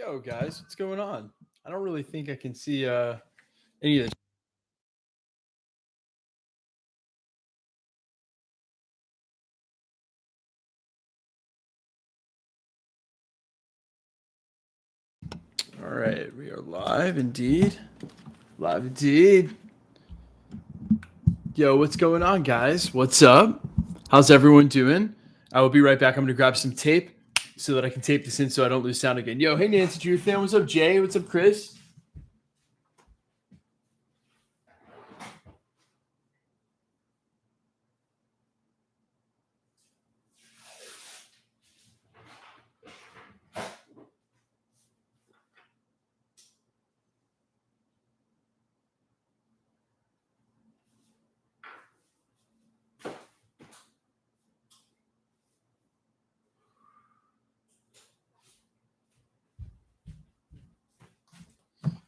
Yo, guys, what's going on? I don't really think I can see any of this. All right, we are live indeed. Live indeed. Yo, what's going on, guys? What's up? How's everyone doing? I will be right back. I'm going to grab some tape so that I can tape this in so I don't lose sound again. Yo, hey, Nancy Drew fan. What's up, Jay? What's up, Chris?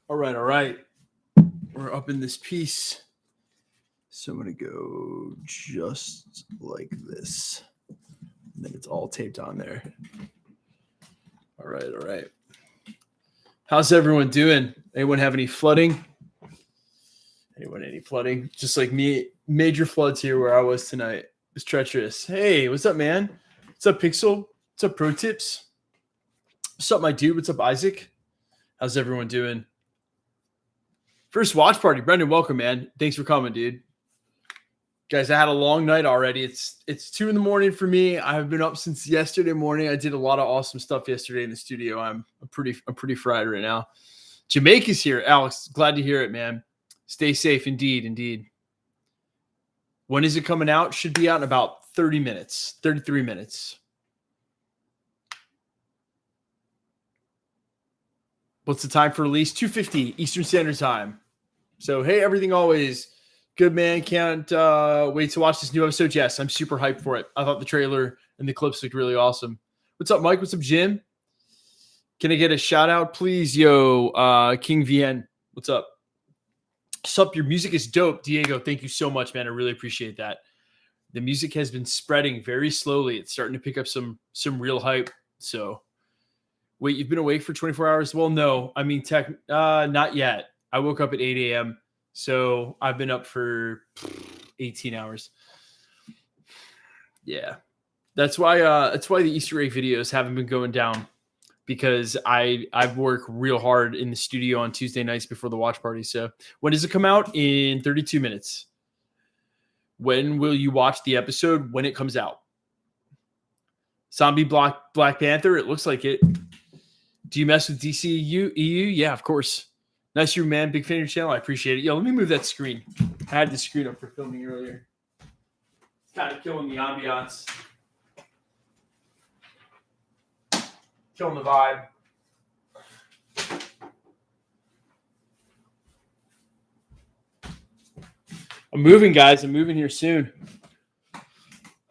All right, all right. We're up in this piece. So I'm going to go just like this. And then it's all taped on there. All right, all right. How's everyone doing? Anyone have any flooding? Anyone any flooding? Just like me, major floods here where I was tonight. It's treacherous. Hey, what's up, man? What's up, Pixel? What's up, Pro Tips? What's up, my dude? What's up, Isaac? How's everyone doing? First watch party. Brendan, welcome, man. Thanks for coming, dude. Guys, I had a long night already. It's 2 a.m. for me. I've been up since yesterday morning. I did a lot of awesome stuff yesterday in the studio. I'm pretty fried right now. Jamaica's here. Alex, glad to hear it, man. Stay safe, indeed. When is it coming out? Should be out in about 30 minutes, 33 minutes. What's the time for release? 2:50 Eastern Standard Time. So, hey, everything always good, man. Can't wait to watch this new episode. Yes, I'm super hyped for it. I thought the trailer and the clips looked really awesome. What's up, Mike? What's up, Jim? Can I get a shout out, please? Yo, King VN. What's up? Sup, your music is dope. Diego, thank you so much, man. I really appreciate that. The music has been spreading very slowly. It's starting to pick up some real hype. So, wait, you've been awake for 24 hours? Well, no. I mean, not yet. I woke up at 8 a.m., so I've been up for 18 hours. Yeah. That's why the Easter egg videos haven't been going down, because I work real hard in the studio on Tuesday nights before the watch party. So when does it come out? In 32 minutes. When will you watch the episode? When it comes out. Zombie Black Panther, it looks like it. Do you mess with DCU? EU? Yeah, of course. Nice room, man. Big fan of your channel. I appreciate it. Yo, let me move that screen. I had the screen up for filming earlier. It's kind of killing the ambiance. Killing the vibe. I'm moving, guys. I'm moving here soon.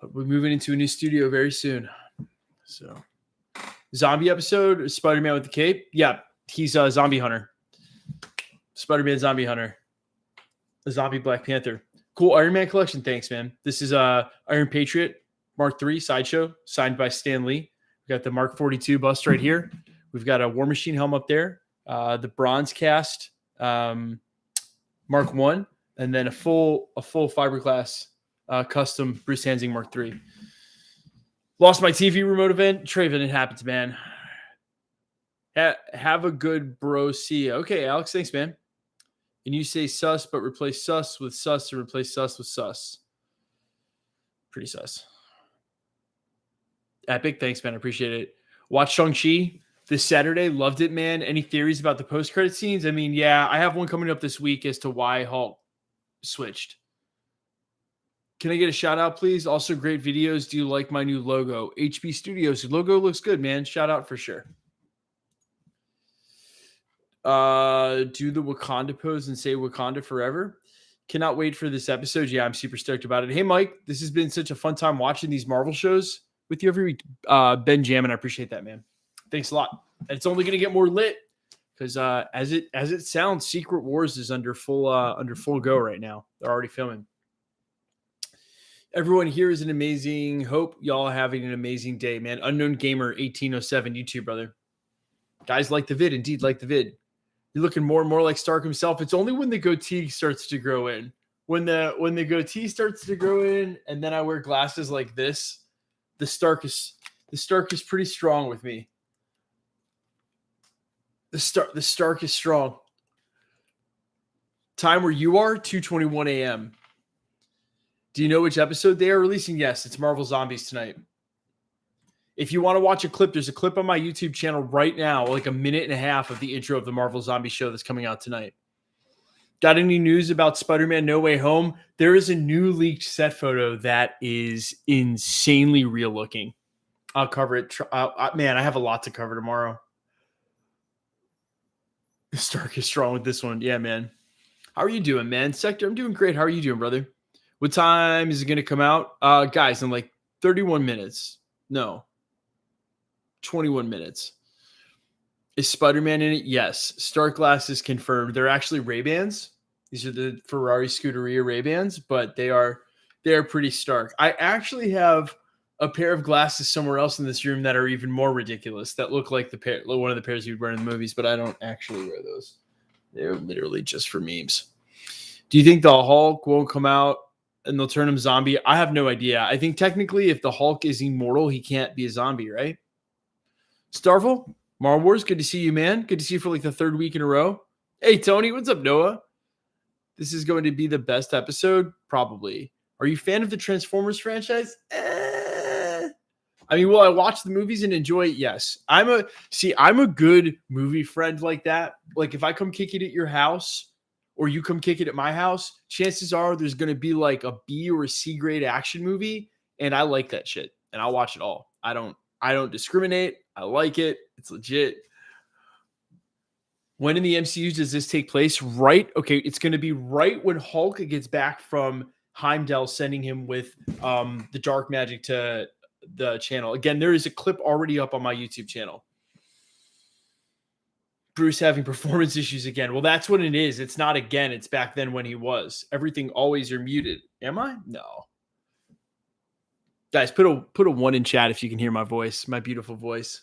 We're moving into a new studio very soon. So, zombie episode, Spider-Man with the cape. Yeah, he's a zombie hunter. Spider-Man zombie hunter. A zombie Black Panther. Cool Iron Man collection. Thanks, man. This is Iron Patriot Mark III Sideshow, signed by Stan Lee. We got the Mark 42 bust right here. We've got a War Machine helm up there. The bronze cast Mark I, and then a full fiberglass custom Bruce Hansing Mark III. Lost my TV remote event. Traven, it happens, man. Have a good bro. See ya. Okay, Alex, thanks, man. And you say sus, but replace sus with sus to replace sus with sus. Pretty sus. Epic, thanks, man. I appreciate it. Watch Shang-Chi this Saturday. Loved it, man. Any theories about the post-credit scenes? I mean, yeah, I have one coming up this week as to why Hulk switched. Can I get a shout out, please? Also, great videos. Do you like my new logo? HB Studios. The logo looks good, man. Shout out for sure. Do the Wakanda pose and say Wakanda forever. Cannot wait for this episode. Yeah, I'm super stoked about it. Hey, Mike, this has been such a fun time watching these Marvel shows with you every week. Ben Jammin, I appreciate that, man. Thanks a lot. And it's only going to get more lit because as it sounds, Secret Wars is under full go right now. They're already filming. Everyone here is an amazing. Hope y'all having an amazing day, man. Unknown Gamer 1807, you too, brother. Guys like the vid, indeed like the vid. You're looking more and more like Stark himself. It's only when the goatee starts to grow in. When the goatee starts to grow in, and then I wear glasses like this, the Stark is pretty strong with me. The Stark is strong. Time where you are, 2:21 a.m. Do you know which episode they are releasing? Yes, it's Marvel Zombies tonight. If you want to watch a clip, there's a clip on my YouTube channel right now, like a minute and a half of the intro of the Marvel Zombie show that's coming out tonight. Got any news about Spider-Man No Way Home? There is a new leaked set photo that is insanely real looking. I'll cover it. Man, I have a lot to cover tomorrow. Stark is strong with this one. Yeah, man. How are you doing, man? Sector, I'm doing great. How are you doing, brother? What time is it going to come out? Guys, in like 31 minutes. No. 21 minutes. Is Spider-Man in it? Yes. Stark glasses confirmed. They're actually Ray-Bans. These are the Ferrari Scuderia Ray-Bans, but they are pretty stark. I actually have a pair of glasses somewhere else in this room that are even more ridiculous, that look like one of the pairs you'd wear in the movies, but I don't actually wear those. They're literally just for memes. Do you think the Hulk won't come out and they'll turn him zombie? I have no idea. I think technically if the Hulk is immortal, he can't be a zombie, right? Starvel, Marvel Wars, good to see you, man. Good to see you for like the third week in a row. Hey, Tony, what's up, Noah? This is going to be the best episode? Probably. Are you a fan of the Transformers franchise? I mean, will I watch the movies and enjoy it? Yes. I'm a good movie friend like that. Like if I come kick it at your house or you come kick it at my house, chances are there's going to be like a B or a C grade action movie. And I like that shit and I'll watch it all. I don't discriminate. I like it. It's legit. When in the MCU does this take place? Right. Okay. It's going to be right when Hulk gets back from Heimdall sending him with the dark magic to the channel. Again, there is a clip already up on my YouTube channel. Bruce having performance issues again. Well, that's what it is. It's not again. It's back then when he was. Everything always you're muted. Am I? No. Guys, put a 1 in chat if you can hear my voice, my beautiful voice.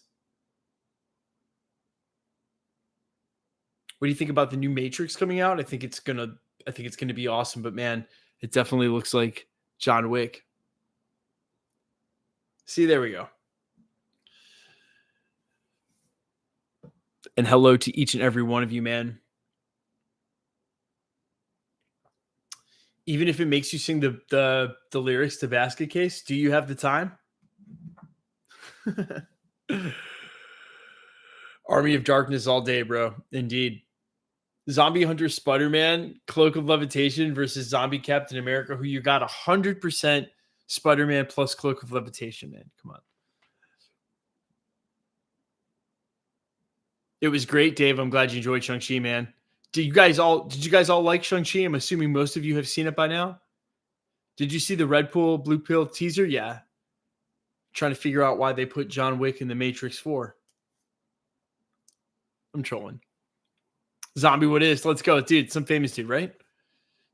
What do you think about the new Matrix coming out? I think it's gonna be awesome, but man, it definitely looks like John Wick. See, there we go. And hello to each and every one of you, man. Even if it makes you sing the lyrics to Basket Case, do you have the time? Army of Darkness all day, bro. Indeed. Zombie Hunter Spider-Man, Cloak of Levitation versus Zombie Captain America, who you got 100% Spider-Man plus Cloak of Levitation, man. Come on. It was great, Dave. I'm glad you enjoyed Shang-Chi, man. Did you guys all like Shang-Chi? I'm assuming most of you have seen it by now. Did you see the Red Pill, Blue Pill teaser? Yeah. Trying to figure out why they put John Wick in the Matrix 4. I'm trolling. Zombie, what is? Let's go. Dude, some famous dude, right?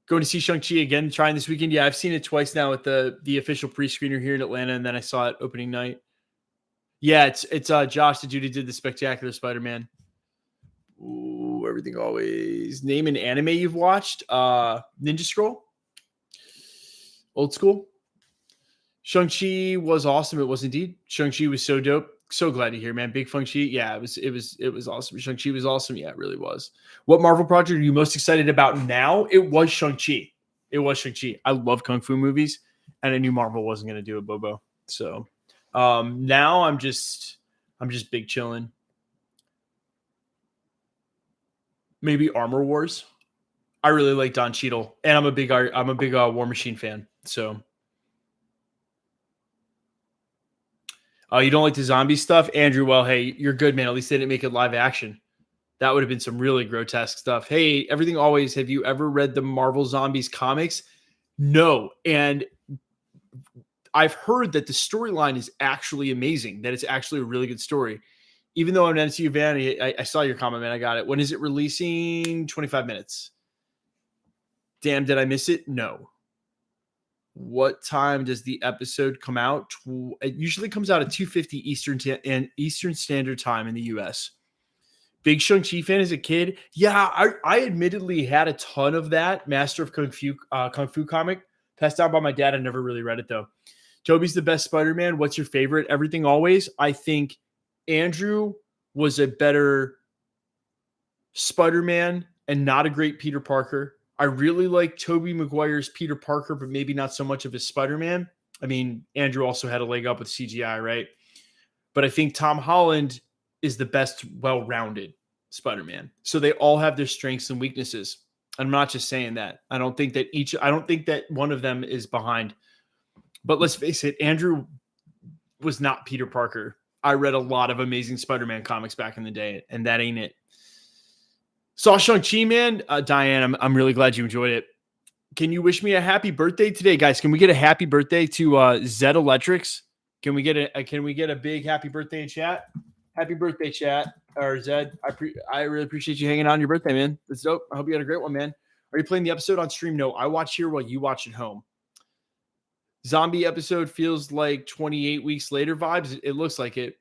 Going to see Shang-Chi again, trying this weekend. Yeah, I've seen it twice now at the official pre-screener here in Atlanta, and then I saw it opening night. Yeah, it's Josh, the dude who did the Spectacular Spider-Man. Ooh, everything always. Name an anime you've watched. Ninja Scroll. Old school. Shang-Chi was awesome. It was indeed. Shang-Chi was so dope. So glad to hear, man. Big Shang-Chi. Yeah, it was awesome. Shang-Chi was awesome. Yeah, it really was. What Marvel project are you most excited about now? It was Shang-Chi. I love Kung Fu movies, and I knew Marvel wasn't going to do a Bobo. So now I'm just big chilling. Maybe Armor Wars. I really like Don Cheadle, and I'm a big War Machine fan. So, you don't like the zombie stuff, Andrew? Well, hey, you're good, man. At least they didn't make it live action. That would have been some really grotesque stuff. Hey, everything always. Have you ever read the Marvel Zombies comics? No, and I've heard that the storyline is actually amazing. That it's actually a really good story. Even though I'm an MCU fan, I saw your comment, man. I got it. When is it releasing? 25 minutes. Damn, did I miss it? No. What time does the episode come out? It usually comes out at 2:50 Eastern Standard Time in the US. Big Shang-Chi fan as a kid. Yeah, I admittedly had a ton of that Master of Kung Fu comic passed down by my dad. I never really read it though. Toby's the best Spider-Man. What's your favorite? Everything Always. I think Andrew was a better Spider-Man and not a great Peter Parker. I really like Tobey Maguire's Peter Parker, but maybe not so much of his Spider-Man. I mean, Andrew also had a leg up with CGI, right? But I think Tom Holland is the best well-rounded Spider-Man. So they all have their strengths and weaknesses. I'm not just saying that. I don't think that one of them is behind. But let's face it, Andrew was not Peter Parker. I read a lot of Amazing Spider-Man comics back in the day, and that ain't it. Saw Shang-Chi, man. Diane, I'm really glad you enjoyed it. Can you wish me a happy birthday today, guys? Can we get a happy birthday to Zed Electrics? Can we get a big happy birthday in chat? Happy birthday, chat. Or Zed, I really appreciate you hanging out on your birthday, man. That's dope. I hope you had a great one, man. Are you playing the episode on stream? No, I watch here while you watch at home. Zombie episode feels like 28 weeks later vibes. It looks like it.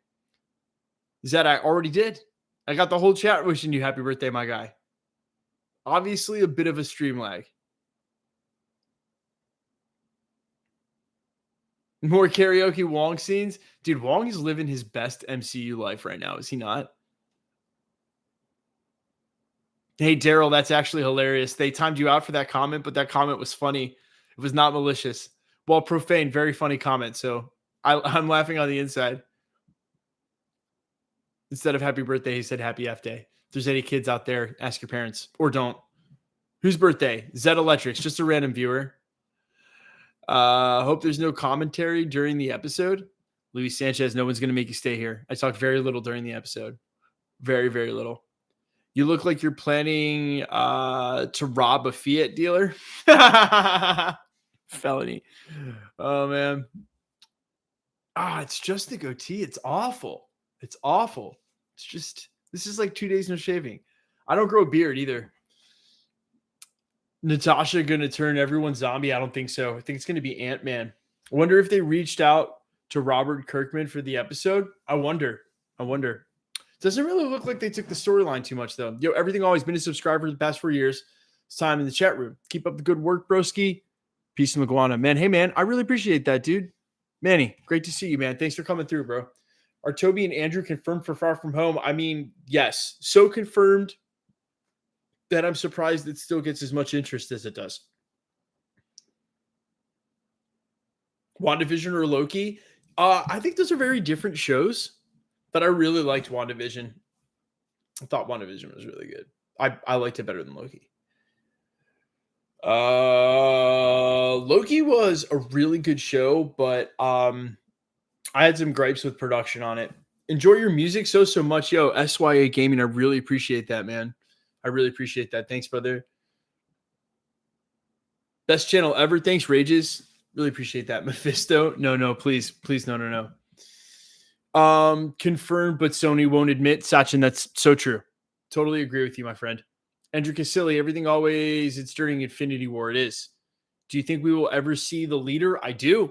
Zed, I already did. I got the whole chat wishing you happy birthday, my guy. Obviously, a bit of a stream lag. More karaoke Wong scenes. Dude, Wong is living his best MCU life right now. Is he not? Hey, Daryl, that's actually hilarious. They timed you out for that comment, but that comment was funny. It was not malicious. Well, profane, very funny comment. So I'm laughing on the inside. Instead of happy birthday, he said happy F day. If there's any kids out there, ask your parents or don't. Whose birthday? Zed Electrics, just a random viewer. Hope there's no commentary during the episode. Luis Sanchez, no one's going to make you stay here. I talked very little during the episode. Very, very little. You look like you're planning to rob a Fiat dealer. Felony. Oh, man. It's just the goatee. It's awful. It's awful. It's just, this is like 2 days no shaving. I don't grow a beard either. Natasha going to turn everyone zombie? I don't think so. I think it's going to be Ant-Man. I wonder if they reached out to Robert Kirkman for the episode. I wonder. Doesn't really look like they took the storyline too much, though. Yo, Everything Always been a subscriber for the past 4 years. It's time in the chat room. Keep up the good work, broski. Peace to Maguana. Man, hey, man, I really appreciate that, dude. Manny, great to see you, man. Thanks for coming through, bro. Are Toby and Andrew confirmed for Far From Home? I mean, yes. So confirmed that I'm surprised it still gets as much interest as it does. WandaVision or Loki? I think those are very different shows, but I really liked WandaVision. I thought WandaVision was really good. I liked it better than Loki. Loki was a really good show, but I had some gripes with production on it. Enjoy your music so much. Yo, SYA Gaming, I really appreciate that, man. I really appreciate that. Thanks, brother. Best channel ever. Thanks, Rages. Really appreciate that. Mephisto. No, please, no. Confirmed, but Sony won't admit. Sachin, that's so true. Totally agree with you, my friend. Andrew Casilli, Everything Always, it's during Infinity War. It is. Do you think we will ever see the leader? I do.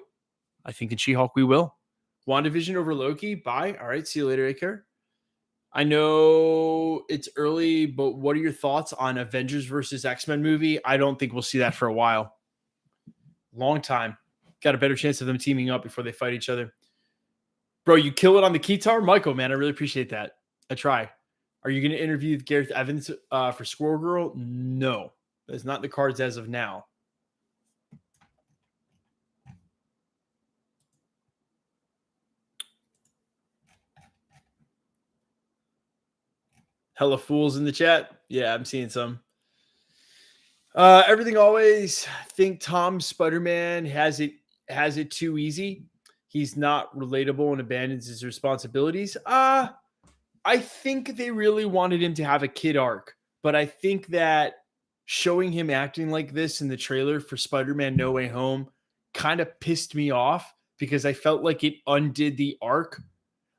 I think in She-Hulk we will. WandaVision over Loki? Bye. All right, see you later, Aker. I know it's early, but what are your thoughts on Avengers versus X-Men movie? I don't think we'll see that for a while. Long time. Got a better chance of them teaming up before they fight each other. Bro, you kill it on the guitar? Michael, man, I really appreciate that. I try. Are you going to interview Gareth Evans for Squirrel Girl? No. That's not in the cards as of now. Hella fools in the chat. Yeah, I'm seeing some. Everything Always. Think Tom Spider-Man has it too easy. He's not relatable and abandons his responsibilities. I think they really wanted him to have a kid arc, but I think that showing him acting like this in the trailer for Spider-Man No Way Home kind of pissed me off because I felt like it undid the arc.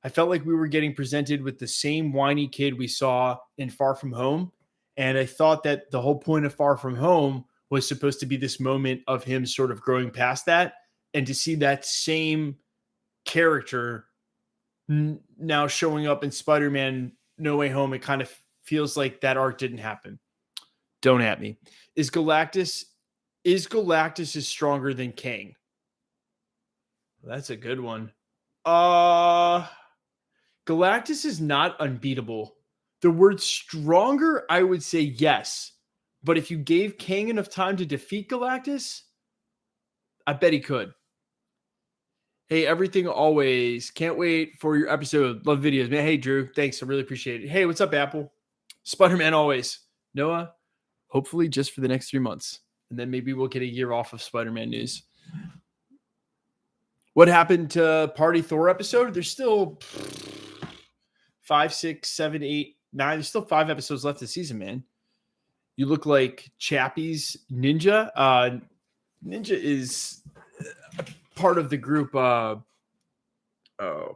I felt like we were getting presented with the same whiny kid we saw in Far From Home. And I thought that the whole point of Far From Home was supposed to be this moment of him sort of growing past that. And to see that same character now showing up in Spider-Man No Way Home, it kind of feels like that arc didn't happen. Don't at me. Is Galactus is stronger than Kang? That's a good one. Galactus is not unbeatable. The word stronger, I would say yes. But if you gave Kang enough time to defeat Galactus, I bet he could. Hey, everything always. Can't wait for your episode. Love videos, man. Hey, Drew. Thanks. I really appreciate it. Hey, what's up, Apple? Spider-Man always. Noah, hopefully just for the next 3 months. And then maybe we'll get a year off of Spider-Man news. What happened to Party Thor episode? There's still 5, 6, 7, 8, 9. There's still 5 episodes left this season, man. You look like Chappie's Ninja. Ninja is part of the group. Oh,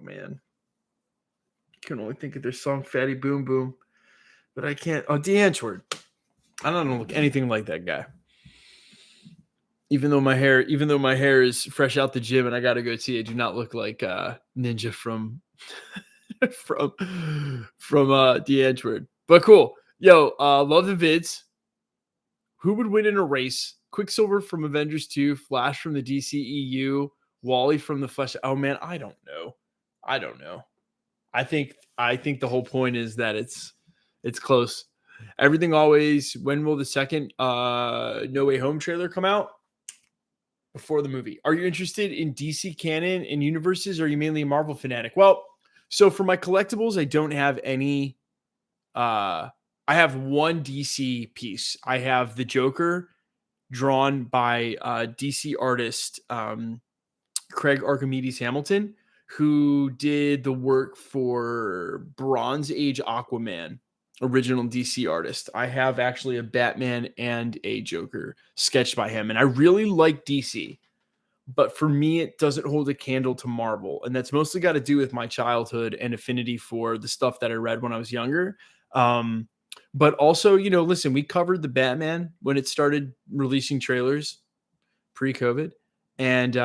man. I can only think of their song Fatty Boom Boom. But I can't. Oh, D'Antwoord. I don't look anything like that guy. Even though my hair is fresh out the gym and I got to go see, I do not look like Ninja from D'Antwoord. But cool. Yo, love the vids. Who would win in a race? Quicksilver from Avengers 2, Flash from the DCEU, Wally from the Flash. Oh man, I don't know. I think the whole point is that it's close. Everything always. When will the second No Way Home trailer come out? Before the movie. Are you interested in DC canon and universes, or are you mainly a Marvel fanatic? Well, so for my collectibles, I don't have any. I have one DC piece. I have the Joker drawn by DC artist Craig Archimedes Hamilton, who did the work for Bronze Age Aquaman, original DC artist. I have actually a Batman and a Joker sketched by him, and I really like DC, but for me, it doesn't hold a candle to Marvel, and that's mostly got to do with my childhood and affinity for the stuff that I read when I was younger. But also, listen, we covered the Batman when it started releasing trailers pre-COVID, and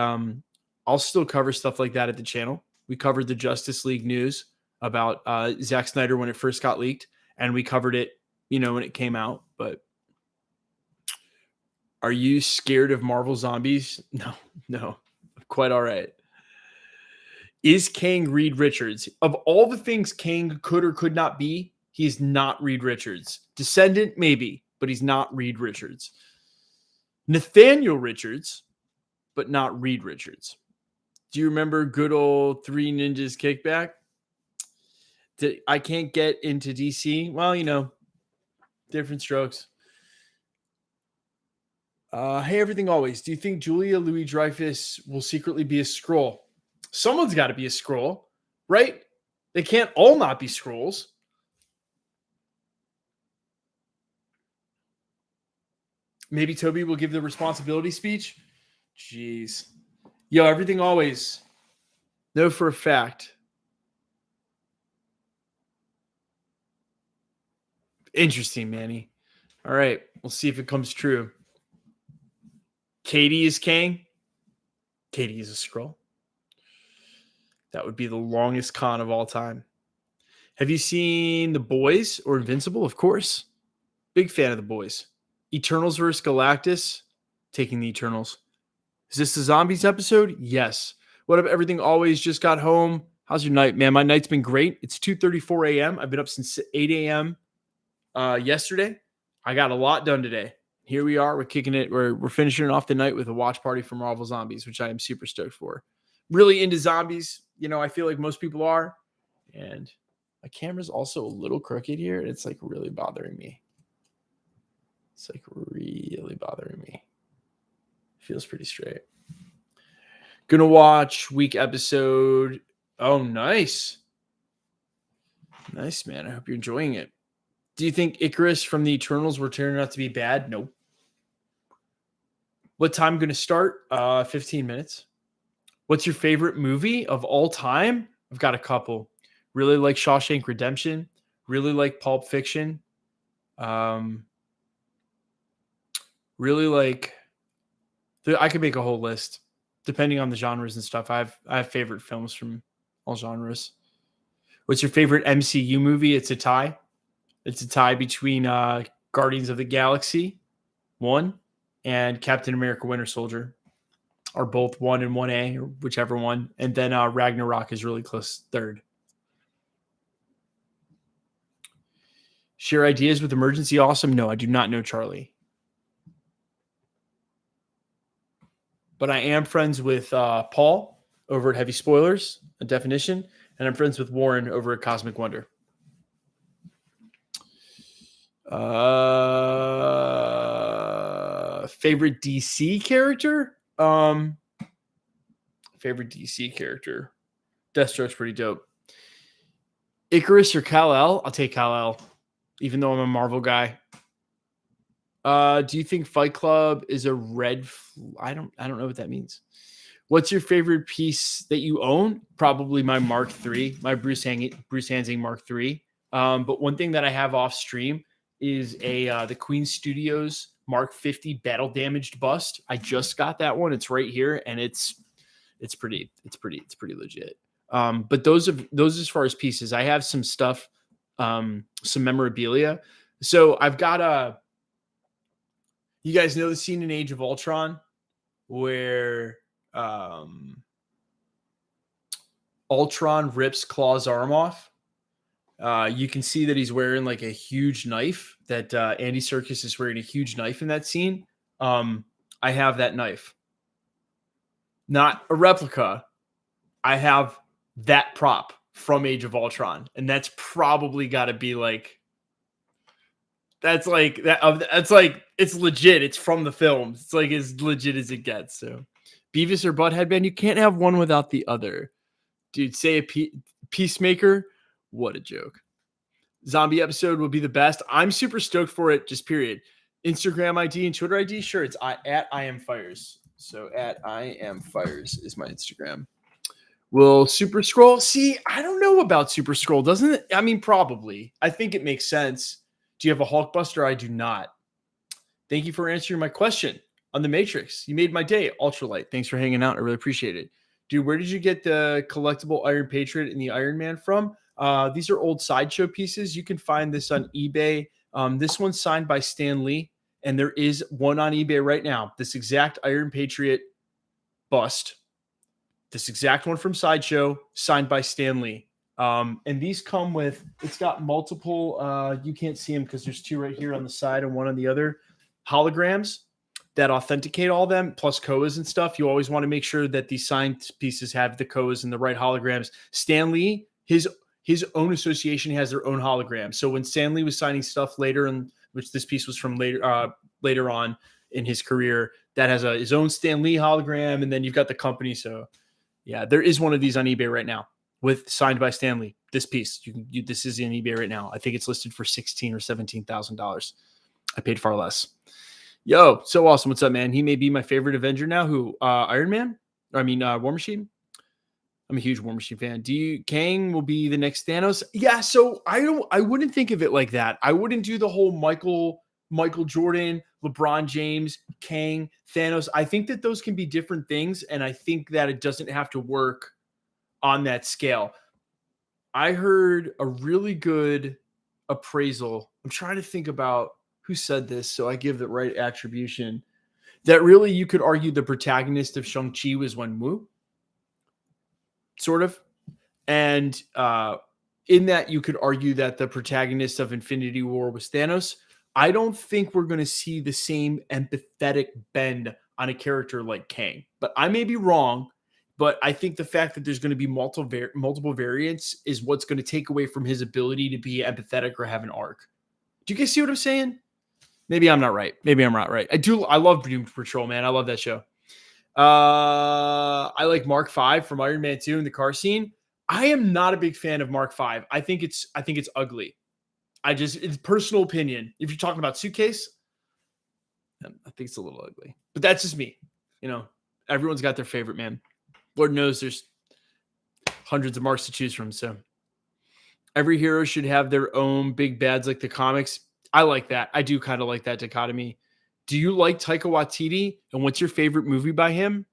I'll still cover stuff like that at the channel. We covered the Justice League news about Zack Snyder when it first got leaked, and we covered it, when it came out. But are you scared of Marvel zombies? No, quite all right. Is Kang Reed Richards? Of all the things Kang could or could not be, he's not Reed Richards. Descendant, maybe, but he's not Reed Richards. Nathaniel Richards, but not Reed Richards. Do you remember good old Three Ninjas Kickback? I can't get into DC. Well, different strokes. Hey, everything always. Do you think Julia Louis-Dreyfus will secretly be a Skrull? Someone's got to be a Skrull, right? They can't all not be Skrulls. Maybe Toby will give the responsibility speech. Jeez. Yo, everything always. Know for a fact. Interesting, Manny. All right. We'll see if it comes true. Katie is Kang. Katie is a Skrull. That would be the longest con of all time. Have you seen The Boys or Invincible? Of course. Big fan of The Boys. Eternals versus Galactus. Taking the Eternals. Is this the Zombies episode? Yes. What up, everything always? Just got home. How's your night, man? My night's been great. It's 2:34 a.m. I've been up since 8 a.m. Yesterday. I got a lot done today. Here we are. We're kicking it. We're finishing off the night with a watch party for Marvel Zombies, which I am super stoked for. Really into zombies. I feel like most people are. And my camera's also a little crooked here. It's like really bothering me. Feels pretty straight. Gonna watch week episode. Oh, nice. Nice, man. I hope you're enjoying it. Do you think Icarus from the Eternals will turn out to be bad? Nope. What time going to start? 15 minutes. What's your favorite movie of all time? I've got a couple. Really like Shawshank Redemption. Really like Pulp Fiction. Really like... I could make a whole list depending on the genres and stuff. I have favorite films from all genres. What's your favorite MCU movie? It's a tie. It's a tie between Guardians of the Galaxy 1 and Captain America Winter Soldier. Are both 1 and 1A, or whichever one. And then Ragnarok is really close third. Share ideas with Emergency Awesome? No, I do not know Charlie. But I am friends with Paul over at Heavy Spoilers, a definition, and I'm friends with Warren over at Cosmic Wonder. Favorite DC character? Favorite DC character? Deathstroke's pretty dope. Icarus or Kal-El? I'll take Kal-El, even though I'm a Marvel guy. Do you think Fight Club is a red? I don't know what that means. What's your favorite piece that you own? Probably my Mark III, my Bruce Hansing Mark III. But one thing that I have off stream is the Queen Studios Mark 50 battle damaged bust. I just got that one. It's right here, and it's pretty legit. But those as far as pieces, I have some stuff, some memorabilia. So I've got you guys know the scene in Age of Ultron where Ultron rips Claw's arm off. You can see that he's wearing like a huge knife, that Andy Serkis is wearing a huge knife in that scene. I have that knife. Not a replica. I have that prop from Age of Ultron. And that's probably got to be like, it's legit. It's from the films. It's like as legit as it gets. So Beavis or Butthead, man, you can't have one without the other. Dude, say a Peacemaker. What a joke. Zombie episode will be the best. I'm super stoked for it, just period. Instagram ID and Twitter ID, sure, it's at I am Fires. So at I am Fires is my Instagram. Will Super Scroll? See, I don't know about Super Scroll. Doesn't it? I mean, probably. I think it makes sense. Do you have a Hulkbuster? I do not. Thank you for answering my question on the Matrix. You made my day. Ultralight. Thanks for hanging out. I really appreciate it. Dude, where did you get the collectible Iron Patriot and the Iron Man from? These are old Sideshow pieces. You can find this on eBay. This one's signed by Stan Lee, and there is one on eBay right now. This exact Iron Patriot bust. This exact one from Sideshow, signed by Stan Lee. And these come with, it's got multiple, you can't see them because there's two right here on the side and one on the other, holograms that authenticate all them, plus Koas and stuff. You always want to make sure that these signed pieces have the Koas and the right holograms. Stan Lee, his own association has their own hologram. So when Stan Lee was signing stuff later, and which this piece was from later on in his career, that has his own Stan Lee hologram, and then you've got the company. So yeah, there is one of these on eBay right now with signed by Stan Lee. This piece, this is in eBay right now. I think it's listed for $16,000 or $17,000. I paid far less. Yo, so awesome. What's up, man? He may be my favorite Avenger now. Who? Iron Man? War Machine. I'm a huge War Machine fan. Kang will be the next Thanos? Yeah, so I wouldn't think of it like that. I wouldn't do the whole Michael Jordan, LeBron James, Kang, Thanos. I think that those can be different things, and I think that it doesn't have to work on that scale. I heard a really good appraisal. I'm trying to think about who said this, so I give the right attribution. That really you could argue the protagonist of Shang-Chi was Wenwu. Sort of. And in that, you could argue that the protagonist of Infinity War was Thanos. I don't think we're going to see the same empathetic bend on a character like Kang. But I may be wrong. But I think the fact that there's going to be multiple variants is what's going to take away from his ability to be empathetic or have an arc. Do you guys see what I'm saying? Maybe I'm not right. Maybe I'm not right. I love Doom Patrol, man. I love that show. I like Mark V from Iron Man 2 in the car scene. I am not a big fan of Mark V. I think it's ugly. It's personal opinion. If you're talking about Suitcase, I think it's a little ugly. But that's just me. You know, everyone's got their favorite, man. Lord knows there's hundreds of Marks to choose from. So every hero should have their own big bads like the comics. I like that. I do kind of like that dichotomy. Do you like Taika Waititi? And what's your favorite movie by him?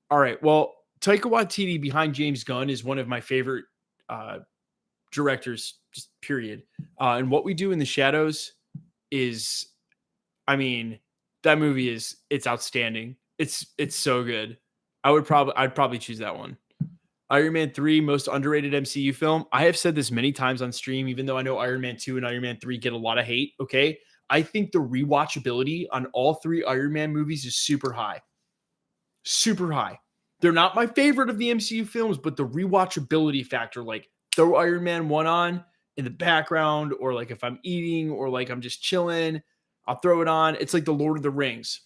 All right. Well, Taika Waititi behind James Gunn is one of my favorite directors, just period. And What We Do in the Shadows is, I mean, that movie it's outstanding. It's so good. I'd probably choose that one. Iron Man 3, most underrated MCU film. I have said this many times on stream, even though I know Iron Man 2 and Iron Man 3 get a lot of hate. Okay. I think the rewatchability on all 3 Iron Man movies is super high. Super high. They're not my favorite of the MCU films, but the rewatchability factor, like throw Iron Man 1 on in the background, or like if I'm eating or like I'm just chilling, I'll throw it on. It's like the Lord of the Rings.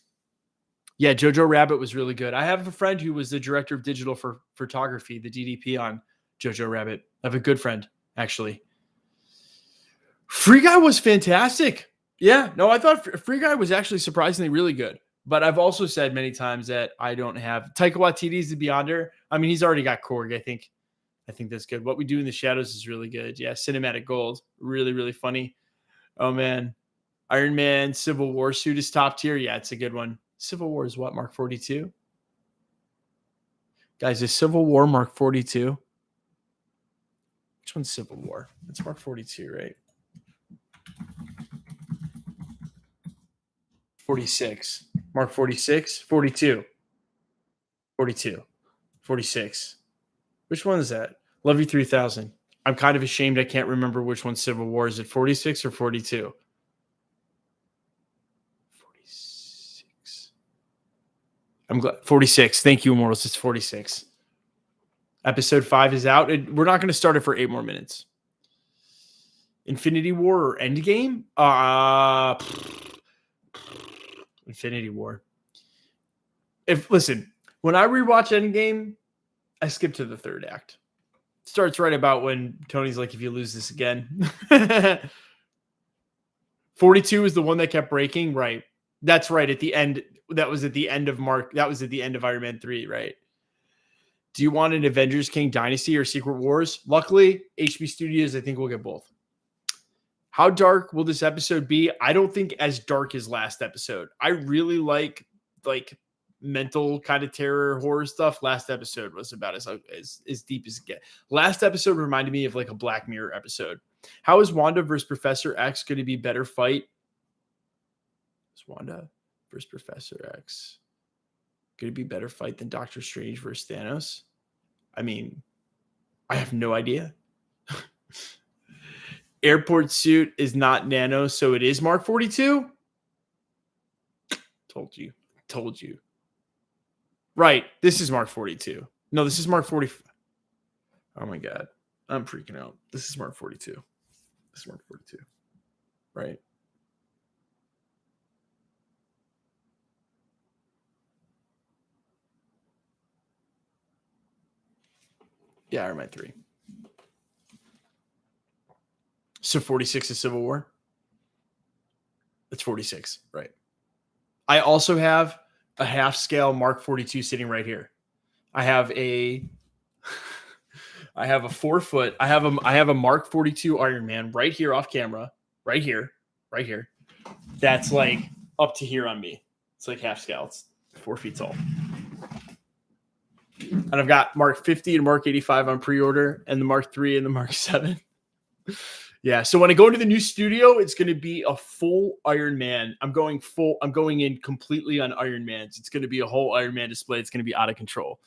Yeah, Jojo Rabbit was really good. I have a friend who was the director of digital for photography, the DDP on Jojo Rabbit. I have a good friend, actually. Free Guy was fantastic. Yeah, no, I thought Free Guy was actually surprisingly really good. But I've also said many times that I don't have Taika Waititi's The Beyonder. I mean, he's already got Korg. I think that's good. What We Do in the Shadows is really good. Yeah, Cinematic Gold, really, really funny. Oh man, Iron Man Civil War suit is top tier. Yeah, it's a good one. Civil War is what, Mark 42? Guys, is Civil War Mark 42? Which one's Civil War? It's Mark 42, right? 46. Mark 46? 42. 42. 46. Which one is that? Love You 3000. I'm kind of ashamed I can't remember which one's Civil War. Is it 46 or 42? 46. I'm glad. 46. Thank you, Immortals. It's 46. Episode 5 is out. We're not going to start it for 8 more minutes. Infinity War or Endgame? Infinity War. Listen, when I rewatch Endgame, I skip to the 3rd act. It starts right about when Tony's like, if you lose this again. 42 is the one that kept breaking, right? That's right. At the end, that was at the end of Iron Man 3, right? Do you want an Avengers King Dynasty or Secret Wars? Luckily, HB Studios, I think we'll get both. How dark will this episode be? I don't think as dark as last episode. I really like mental kind of terror horror stuff. Last episode was about as deep as it gets. Last episode reminded me of like a Black Mirror episode. How is Wanda versus Professor X going to be better fight? Is Wanda versus Professor X going to be better fight than Doctor Strange versus Thanos? I mean, I have no idea. Airport suit is not nano, so it is Mark 42. Told you. Right. This is Mark 42. No, this is Mark 40. Oh my God. I'm freaking out. This is Mark 42. This is Mark 42. Right. Yeah, Iron Man 3. So 46 is Civil War? It's 46, right. I also have a half scale Mark 42 sitting right here. I have a 4 foot. I have a Mark 42 Iron Man right here off camera, right here. That's like up to here on me. It's like half scale. It's 4 feet tall. And I've got Mark 50 and Mark 85 on pre-order, and the Mark 3 and the Mark 7. Yeah, so when I go into the new studio, it's going to be a full Iron Man. I'm going in completely on Iron Mans. It's going to be a whole Iron Man display. It's going to be out of control.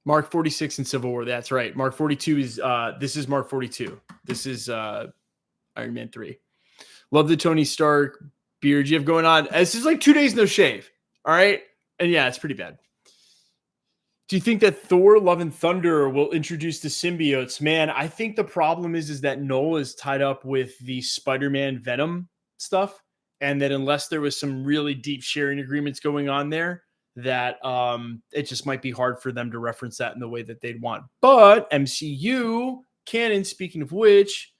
Mark 46 in Civil War. That's right. Mark 42 is this is Mark 42. This is Iron Man 3. Love the Tony Stark beard you have going on. This is like 2 days no shave. All right. And yeah, it's pretty bad. Do you think that Thor Love and Thunder will introduce the symbiotes? Man, I think the problem is that Noel is tied up with the Spider-Man Venom stuff. And that unless there was some really deep sharing agreements going on there, that it just might be hard for them to reference that in the way that they'd want. But MCU canon, speaking of which,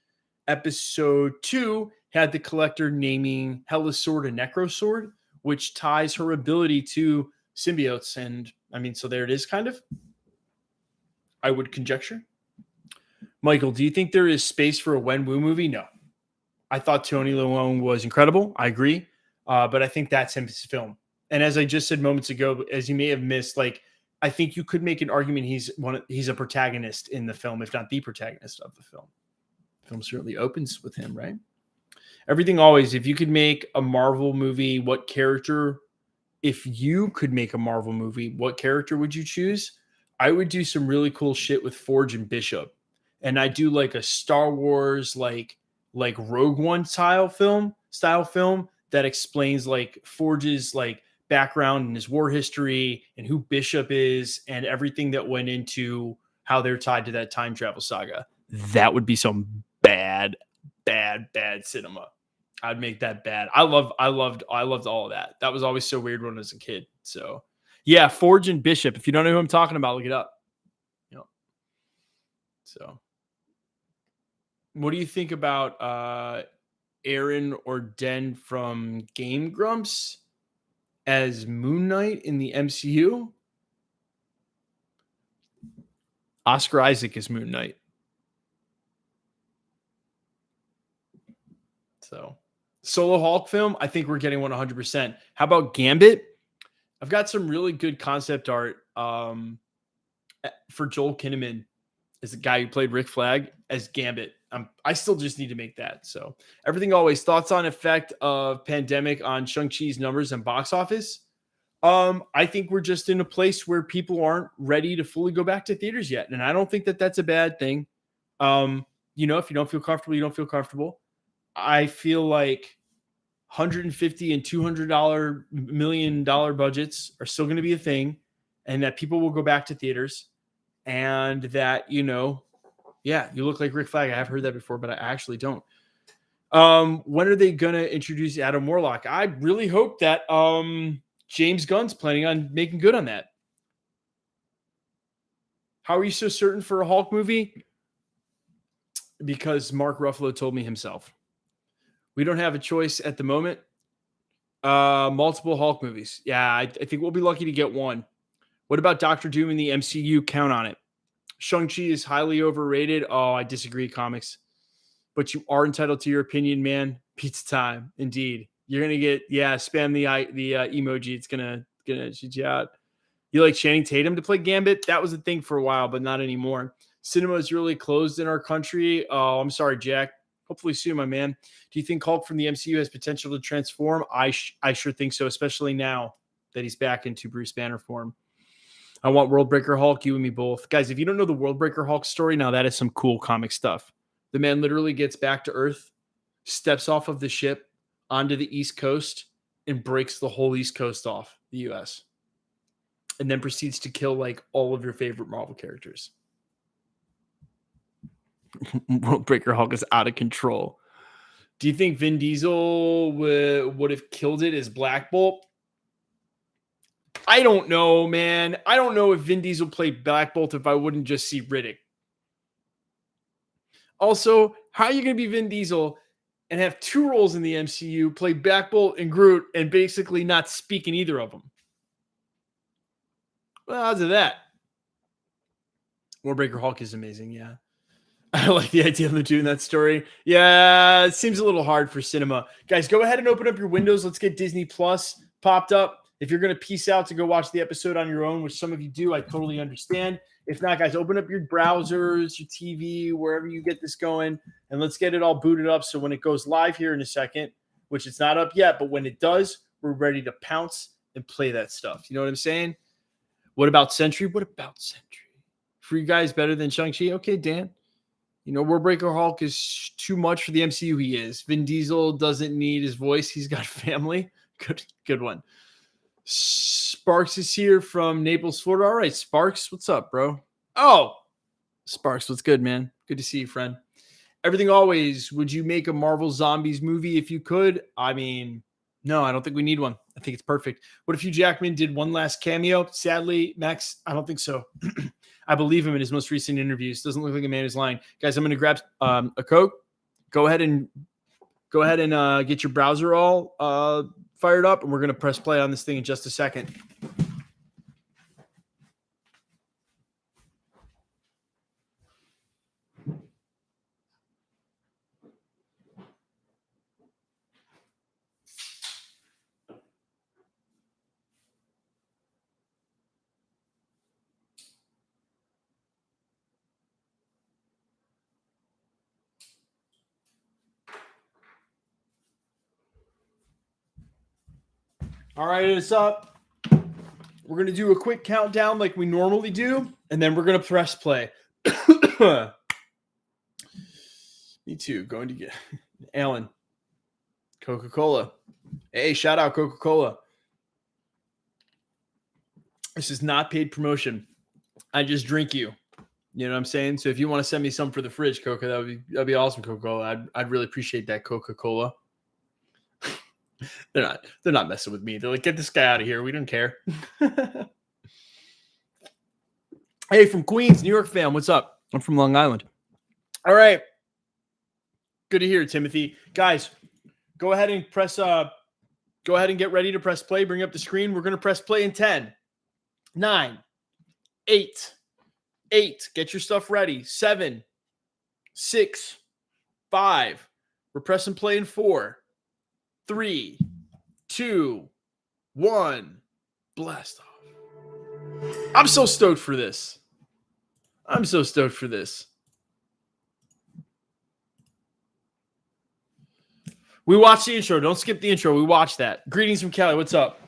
episode 2 had the Collector naming Hela's sword a Necro sword, which ties her ability to symbiotes. And I mean, so there it is, kind of. I would conjecture. Michael, do you think there is space for a Wenwu movie? No. I thought Tony Leung was incredible. I agree. But I think that's his film. And as I just said moments ago, as you may have missed, like, I think you could make an argument he's a protagonist in the film, if not the protagonist of the film. The film certainly opens with him, right? Everything Always, if you could make a Marvel movie, what character, if you could make a Marvel movie, what character would you choose? I would do some really cool shit with Forge and Bishop. And I do like a Star Wars, like Rogue One style film that explains like Forge's like background and his war history and who Bishop is and everything that went into how they're tied to that time travel saga. That would be some bad cinema. I'd make that bad. I loved all of that. That was always so weird when I was a kid. So yeah, Forge and Bishop. If you don't know who I'm talking about, look it up. You know. So what do you think about Aaron or Den from Game Grumps as Moon Knight in the MCU? Oscar Isaac is Moon Knight. So Solo Hulk film, I think we're getting 100%. How about Gambit? I've got some really good concept art for Joel Kinnaman as the guy who played Rick Flag as Gambit. I still just need to make that. So Everything Always, thoughts on effect of pandemic on Shang-Chi's numbers and box office? I think we're just in a place where people aren't ready to fully go back to theaters yet. And I don't think that that's a bad thing. If you don't feel comfortable, you don't feel comfortable. I feel like $150 and $200 million budgets are still going to be a thing, and that people will go back to theaters, and that you look like Rick Flag. I have heard that before, but I actually don't. When are they going to introduce Adam Warlock? I really hope that James Gunn's planning on making good on that. How are you so certain for a Hulk movie? Because Mark Ruffalo told me himself. We don't have a choice at the moment. Multiple Hulk movies. Yeah, I think we'll be lucky to get one. What about Doctor Doom in the MCU? Count on it. Shang-Chi is highly overrated. Oh, I disagree, comics. But you are entitled to your opinion, man. Pizza time. Indeed. You're going to get, spam the emoji. It's going to shoot you out. You like Channing Tatum to play Gambit? That was a thing for a while, but not anymore. Cinema is really closed in our country. Oh, I'm sorry, Jack. Hopefully soon, my man. Do you think Hulk from the MCU has potential to transform? I sure think so, especially now that he's back into Bruce Banner form. I want Worldbreaker Hulk, you and me both. Guys, if you don't know the Worldbreaker Hulk story, now that is some cool comic stuff. The man literally gets back to Earth, steps off of the ship onto the East Coast, and breaks the whole East Coast off the U.S. And then proceeds to kill like all of your favorite Marvel characters. Worldbreaker Hulk is out of control. Do you think Vin Diesel would have killed it as Black Bolt? I don't know, man. I don't know if Vin Diesel played Black Bolt if I wouldn't just see Riddick. Also, how are you going to be Vin Diesel and have two roles in the MCU, play Black Bolt and Groot, and basically not speak in either of them? Well, odds of that. Warbreaker Hulk is amazing, yeah. I like the idea of them doing that story. Yeah, it seems a little hard for cinema. Guys, go ahead and open up your windows. Let's get Disney Plus popped up. If you're going to peace out to go watch the episode on your own, which some of you do, I totally understand. If not, guys, open up your browsers, your TV, wherever you get this going, and let's get it all booted up so when it goes live here in a second, which it's not up yet, but when it does, we're ready to pounce and play that stuff. You know what I'm saying? What about Sentry? For you guys, better than Shang-Chi? Okay, Dan. You know, Warbreaker Hulk is too much for the MCU. He is. Vin Diesel doesn't need his voice. He's got family. Good one. Sparks is here from Naples, Florida. All right, Sparks, what's up, bro? Oh, Sparks, what's good, man? Good to see you, friend. Everything Always, would you make a Marvel Zombies movie if you could? I mean, no, I don't think we need one. I think it's perfect. What if Hugh Jackman did one last cameo? Sadly, Max, I don't think so. I believe him in his most recent interviews. Doesn't look like a man who's lying. Guys, I'm going to grab a Coke. Go ahead and get your browser all fired up, and we're going to press play on this thing in just a second. All right, it's up. We're going to do a quick countdown like we normally do, and then we're going to press play. Me too. Going to get Alan. Coca-Cola. Hey, shout out Coca-Cola. This is not paid promotion. I just drink you. You know what I'm saying? So if you want to send me some for the fridge, Coca, that'd be awesome, Coca-Cola. I'd really appreciate that, Coca-Cola. They're not messing with me. They're like, get this guy out of here. We don't care. Hey, from Queens, New York fam, what's up? I'm from Long Island. All right. Good to hear, Timothy. Guys, go ahead and get ready to press play. Bring up the screen. We're going to press play in 10, 9, 8. Get your stuff ready. 7, 6, 5. We're pressing play in 4, 3, 2, 1. Blast off. I'm so stoked for this. We watched the intro. Don't skip the intro. We watched that. Greetings from Cali. What's up?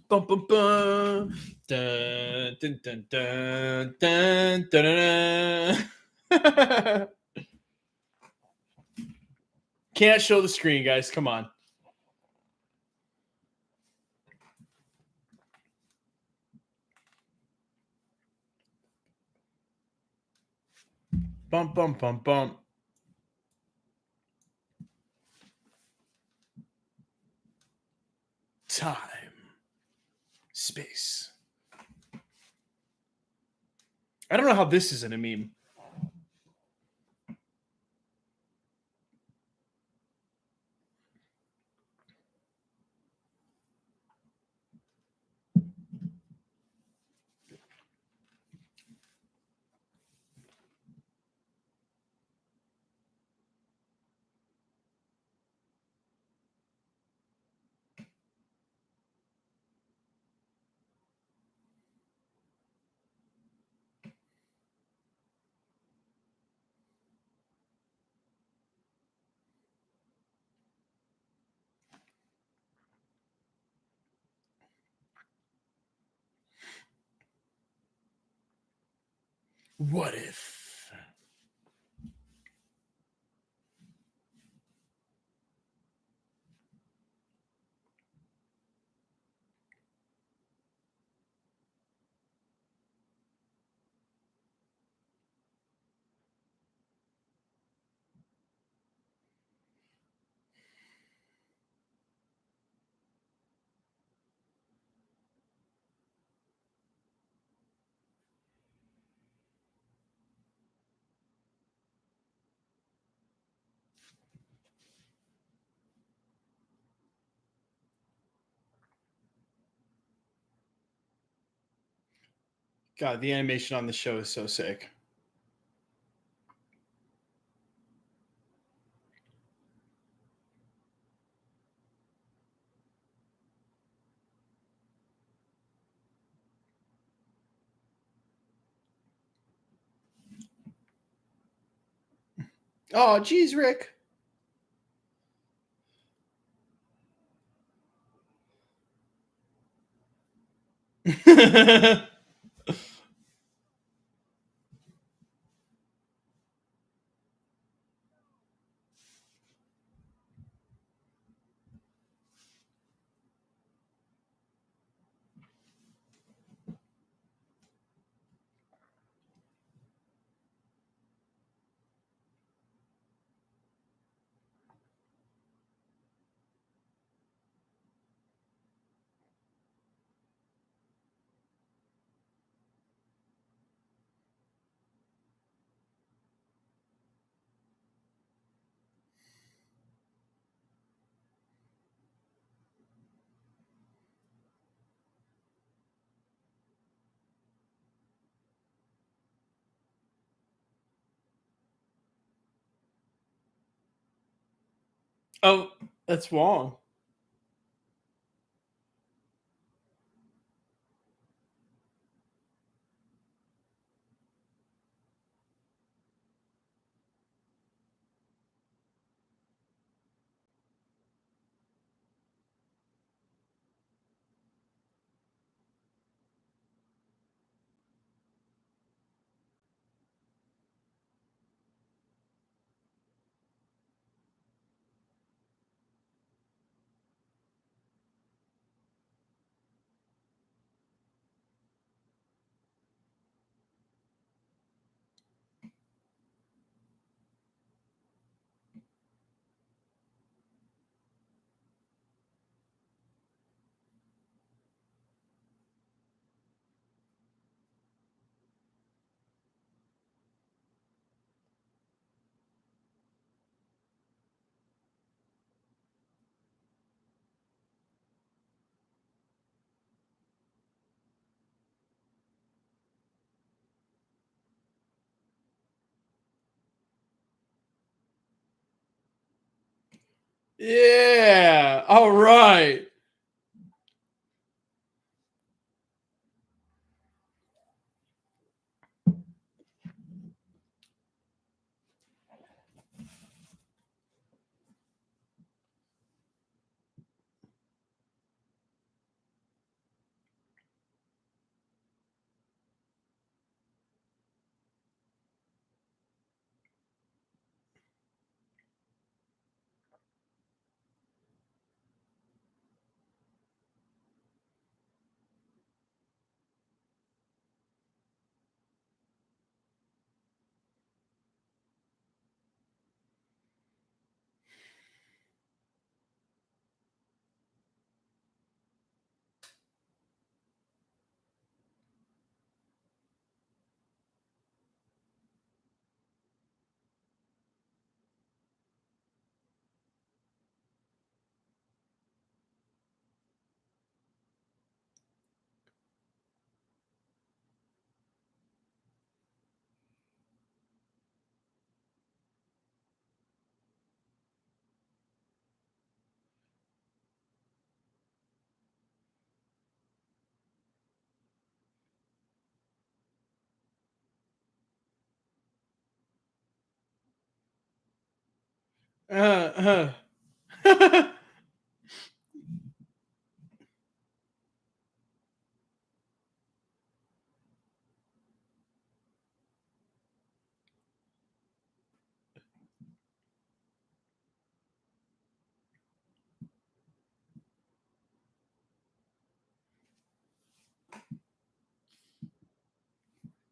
Bum, bum, bum. Dun, dun, dun, dun, dun, dun, dun. Can't show the screen, guys. Come on. Bum, bum, bum, bum. Time. Space. I don't know how this isn't a meme. What if? God, the animation on the show is so sick. Oh, geez, Rick. Oh, that's wrong. Yeah. All right. Uh.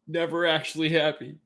Never actually happy.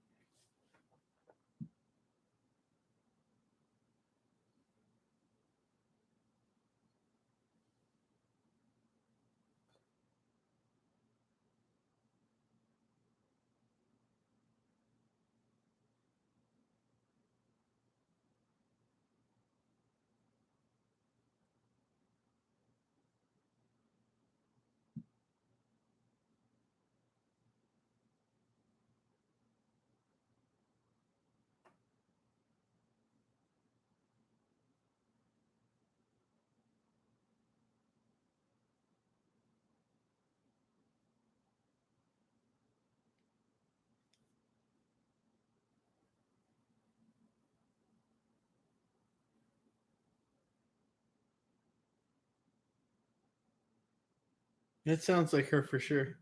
That sounds like her for sure.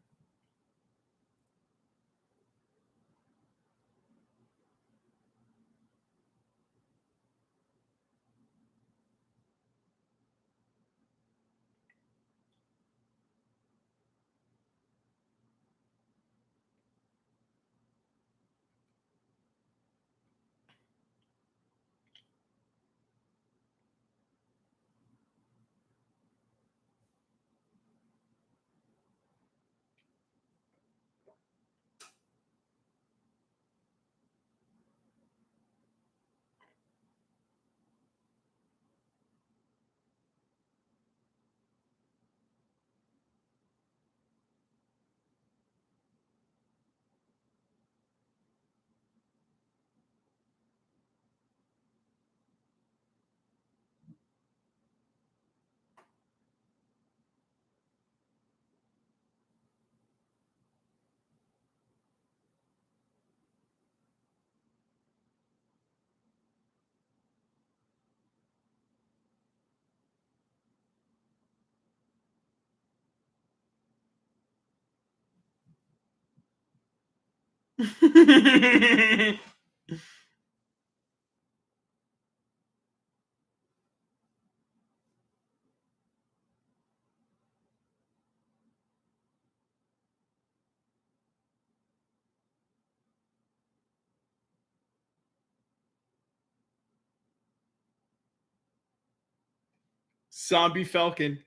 Zombie Falcon.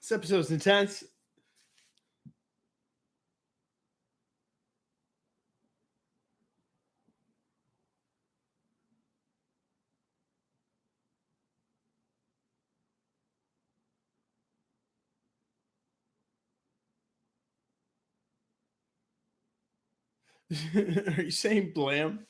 This episode's intense. Are you saying blam?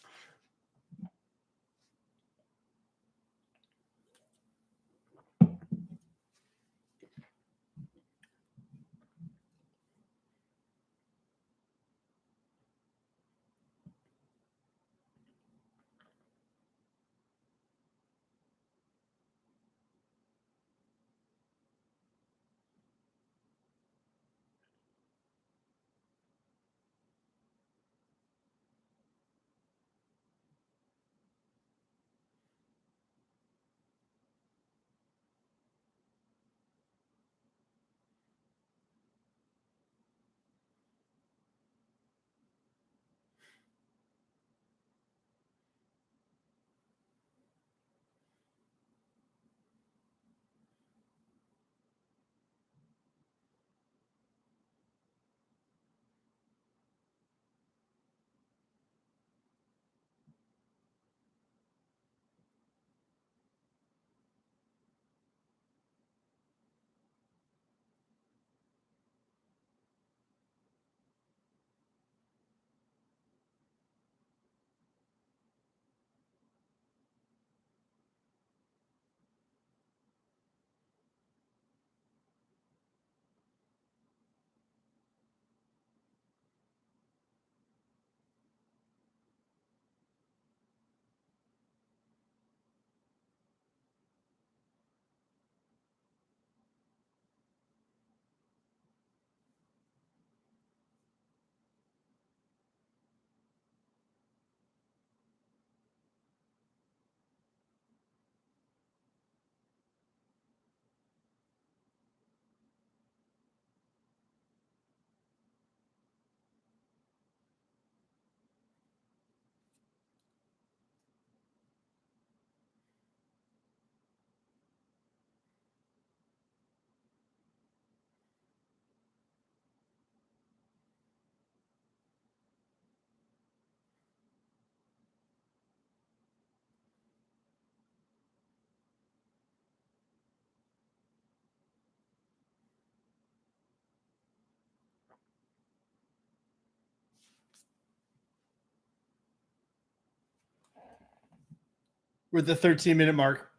We're at the 13-minute mark.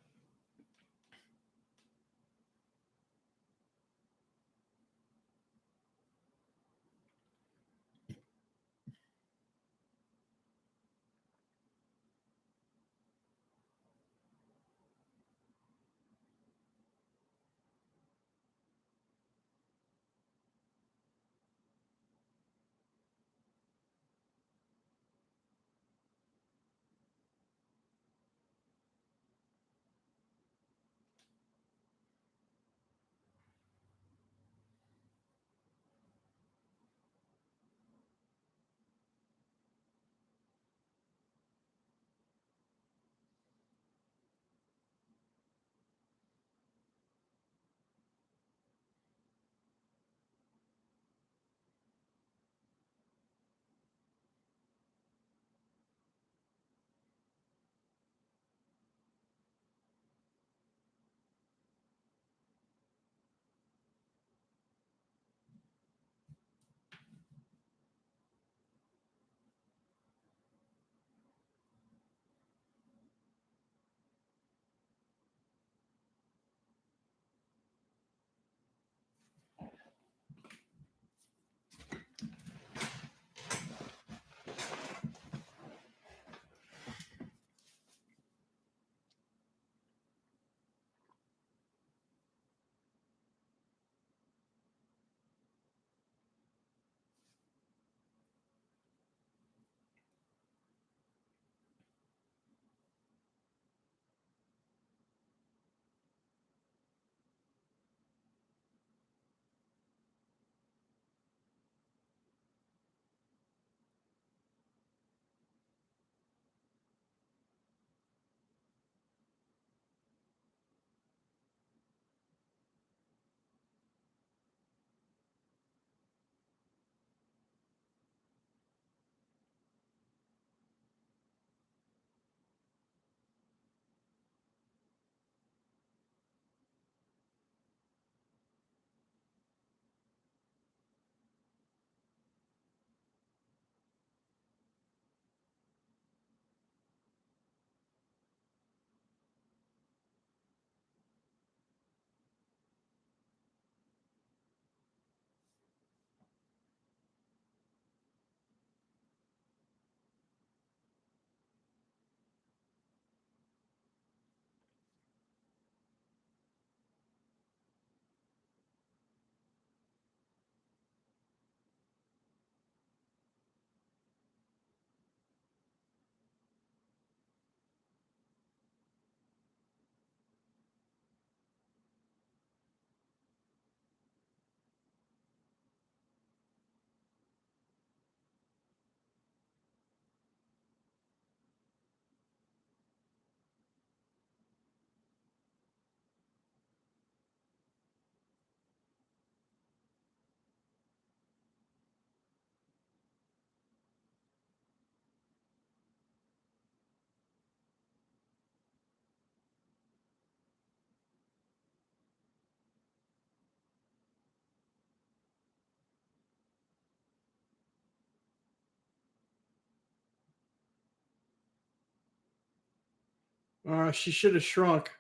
She should have shrunk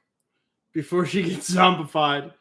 before she gets zombified.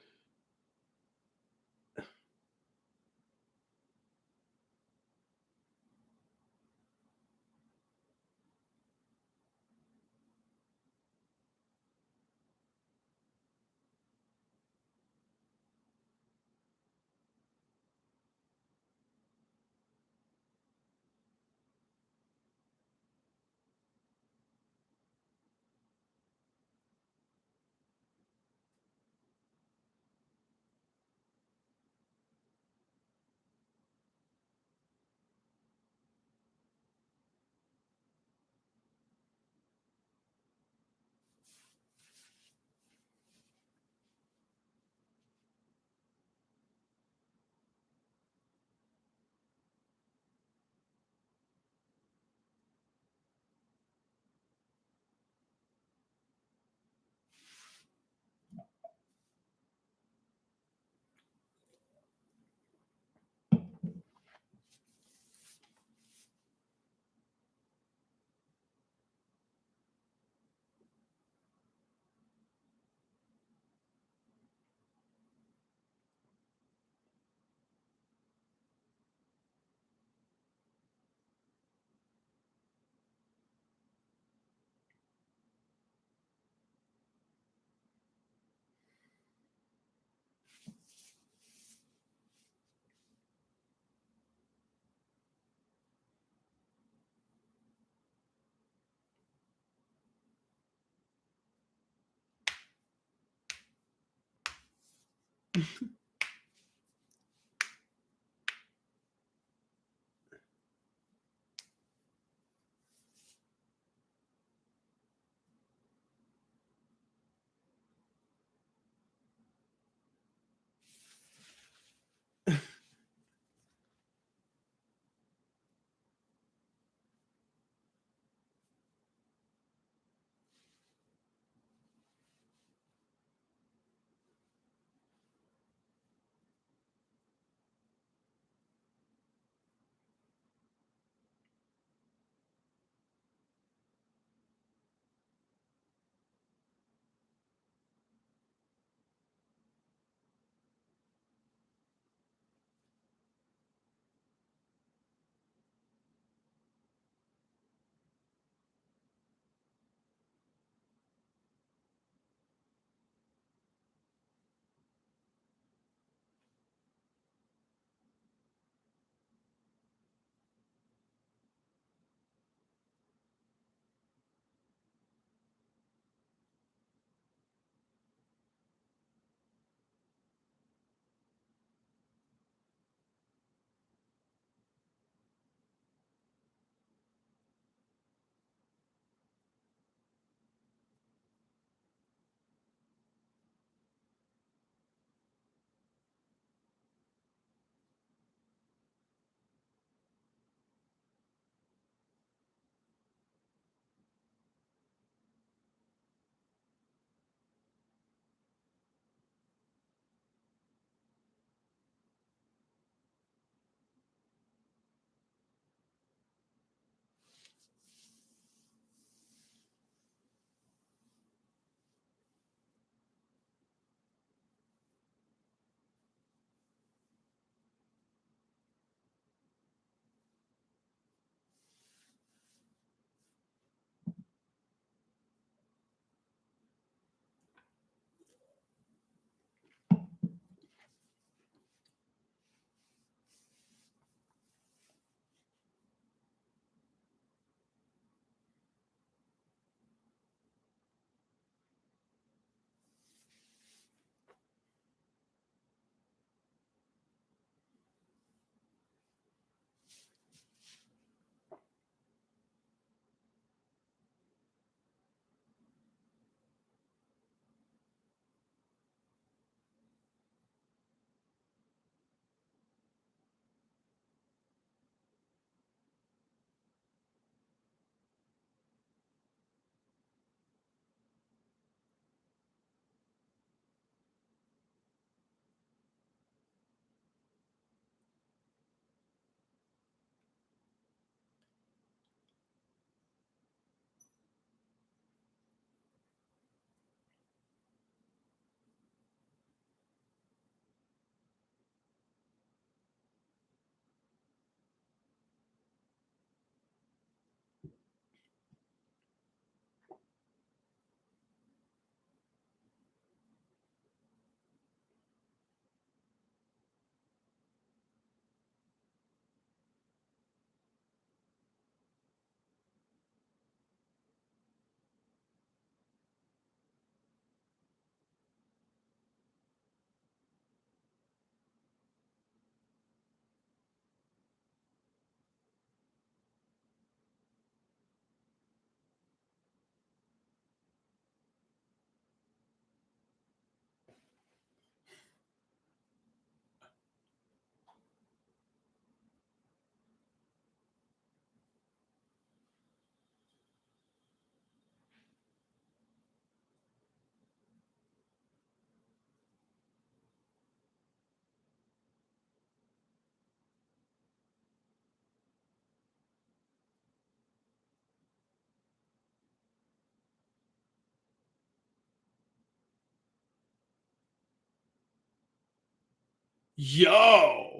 Yo.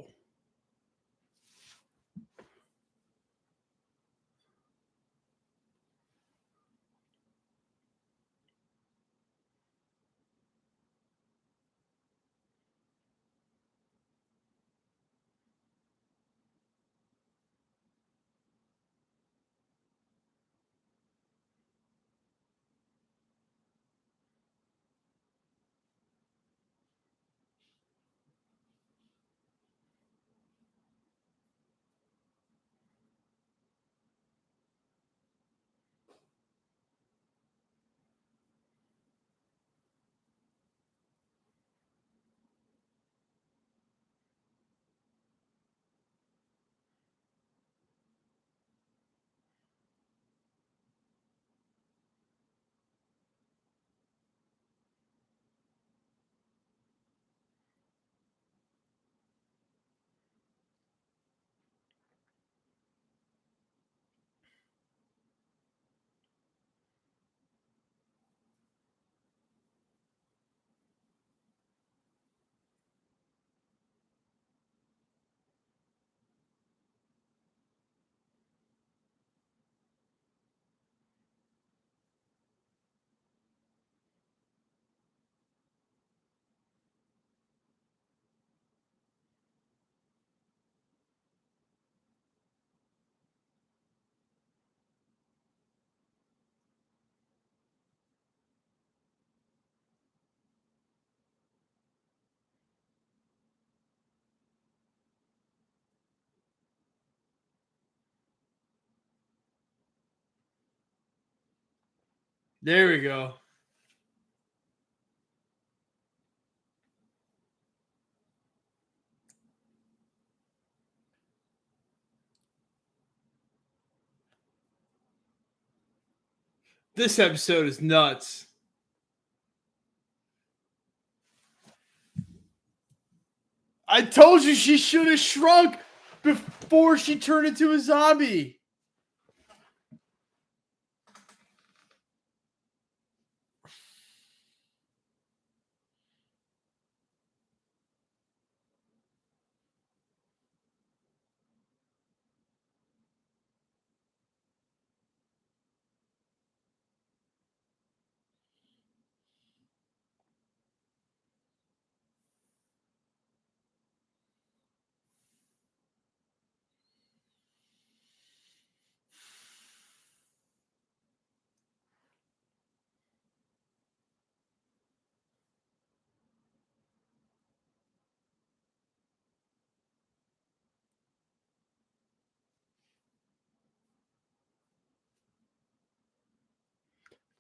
There we go. This episode is nuts. I told you she should have shrunk before she turned into a zombie.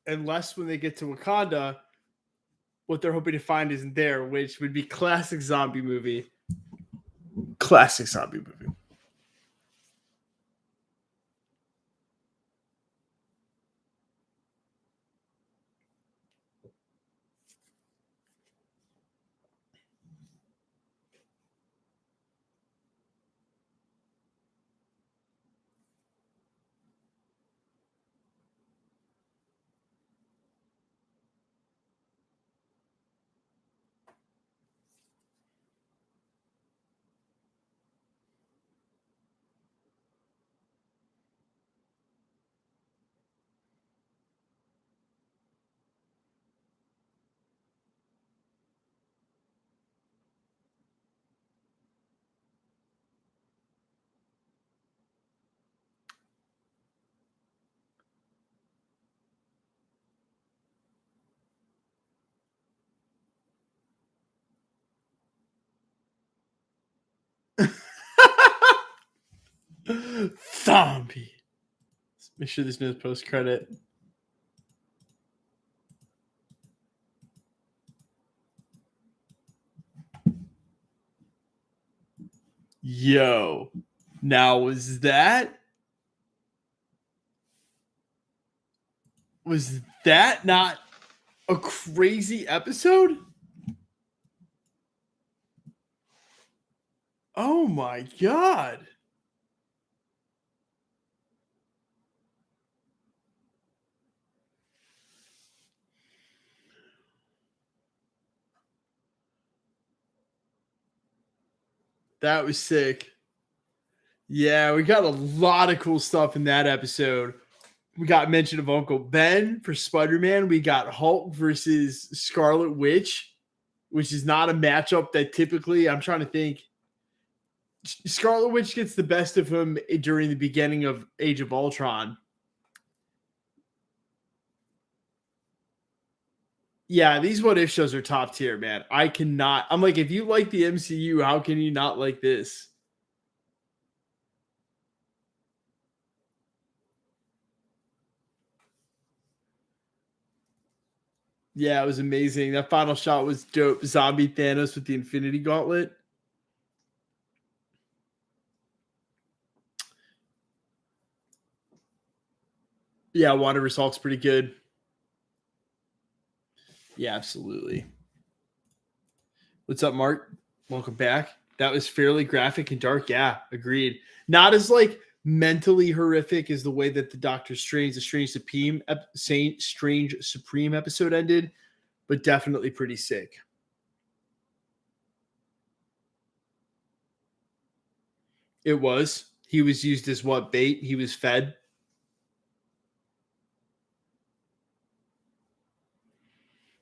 Unless when they get to Wakanda, what they're hoping to find isn't there, which would be classic zombie movie. Classic zombie movie. Zombie. Let's make sure there's no post credit. Yo. Now was that not a crazy episode? Oh my god. That was sick. Yeah, we got a lot of cool stuff in that episode. We got mention of Uncle Ben for Spider-Man. We got Hulk versus Scarlet Witch, which is not a matchup that typically, I'm trying to think. Scarlet Witch gets the best of him during the beginning of Age of Ultron. Yeah, these what if shows are top tier, man. I'm like, if you like the MCU, how can you not like this? Yeah, it was amazing. That final shot was dope. Zombie Thanos with the Infinity Gauntlet. Yeah, Wanda vs. Hulk's pretty good. Yeah, absolutely. What's up, Mark? Welcome back. That was fairly graphic and dark. Yeah, agreed. Not as like mentally horrific as the way that the Strange Supreme episode ended, but definitely pretty sick. It was. He was used as what bait? He was fed.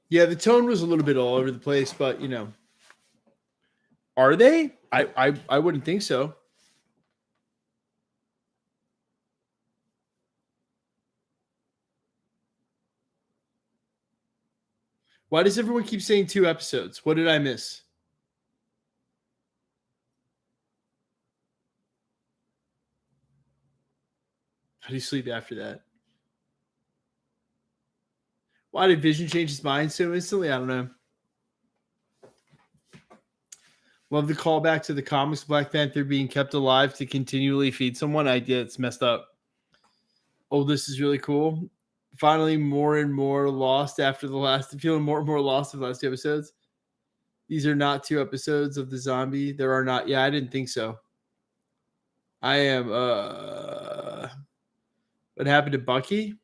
Yeah, the tone was a little bit all over the place, but you know, are they? I wouldn't think so. Why does everyone keep saying 2 episodes? What did I miss? How do you sleep after that? Why did Vision change his mind so instantly? I don't know. Love the callback to the comics Black Panther being kept alive to continually feed someone. Idea it's messed up. Oh, this is really cool. Finally, more and more lost after the last, feeling more and more lost of the last 2 episodes. These are not 2 episodes of the zombie. There are not. Yeah, I didn't think so. I am. What happened to Bucky?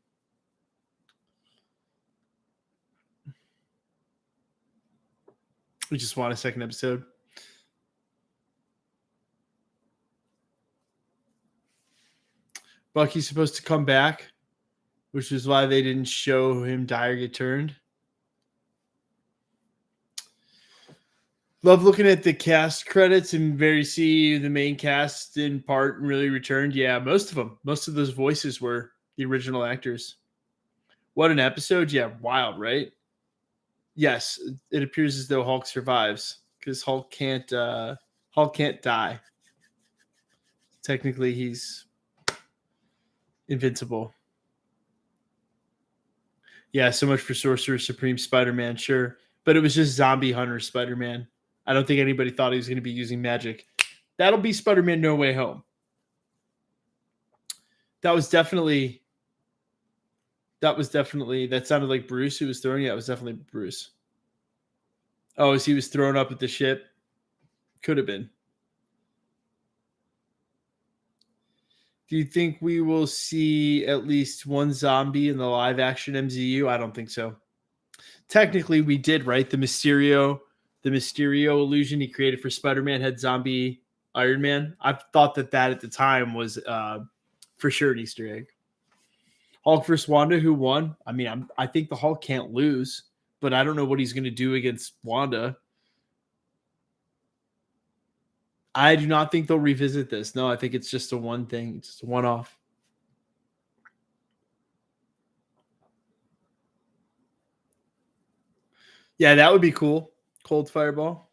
We just want a second episode. Bucky's supposed to come back, which is why they didn't show him die or get turned. Love looking at the cast credits and very see the main cast in part really returned. Yeah, most of them. Most of those voices were the original actors. What an episode. Yeah, wild, right? Yes, it appears as though Hulk survives because Hulk can't die. Technically, he's invincible. Yeah, so much for Sorcerer Supreme Spider-Man, sure. But it was just Zombie Hunter Spider-Man. I don't think anybody thought he was going to be using magic. That'll be Spider-Man No Way Home. That sounded like Bruce who was throwing. Yeah, it was definitely Bruce. Oh, as he was thrown up at the ship? Could have been. Do you think we will see at least one zombie in the live action MCU? I don't think so. Technically, we did, right? The Mysterio illusion he created for Spider-Man had zombie Iron Man. I thought that at the time was for sure an Easter egg. Hulk versus Wanda, who won? I mean, I think the Hulk can't lose, but I don't know what he's going to do against Wanda. I do not think they'll revisit this. No, I think it's just a one thing. It's just a one-off. Yeah, that would be cool. Cold Fireball.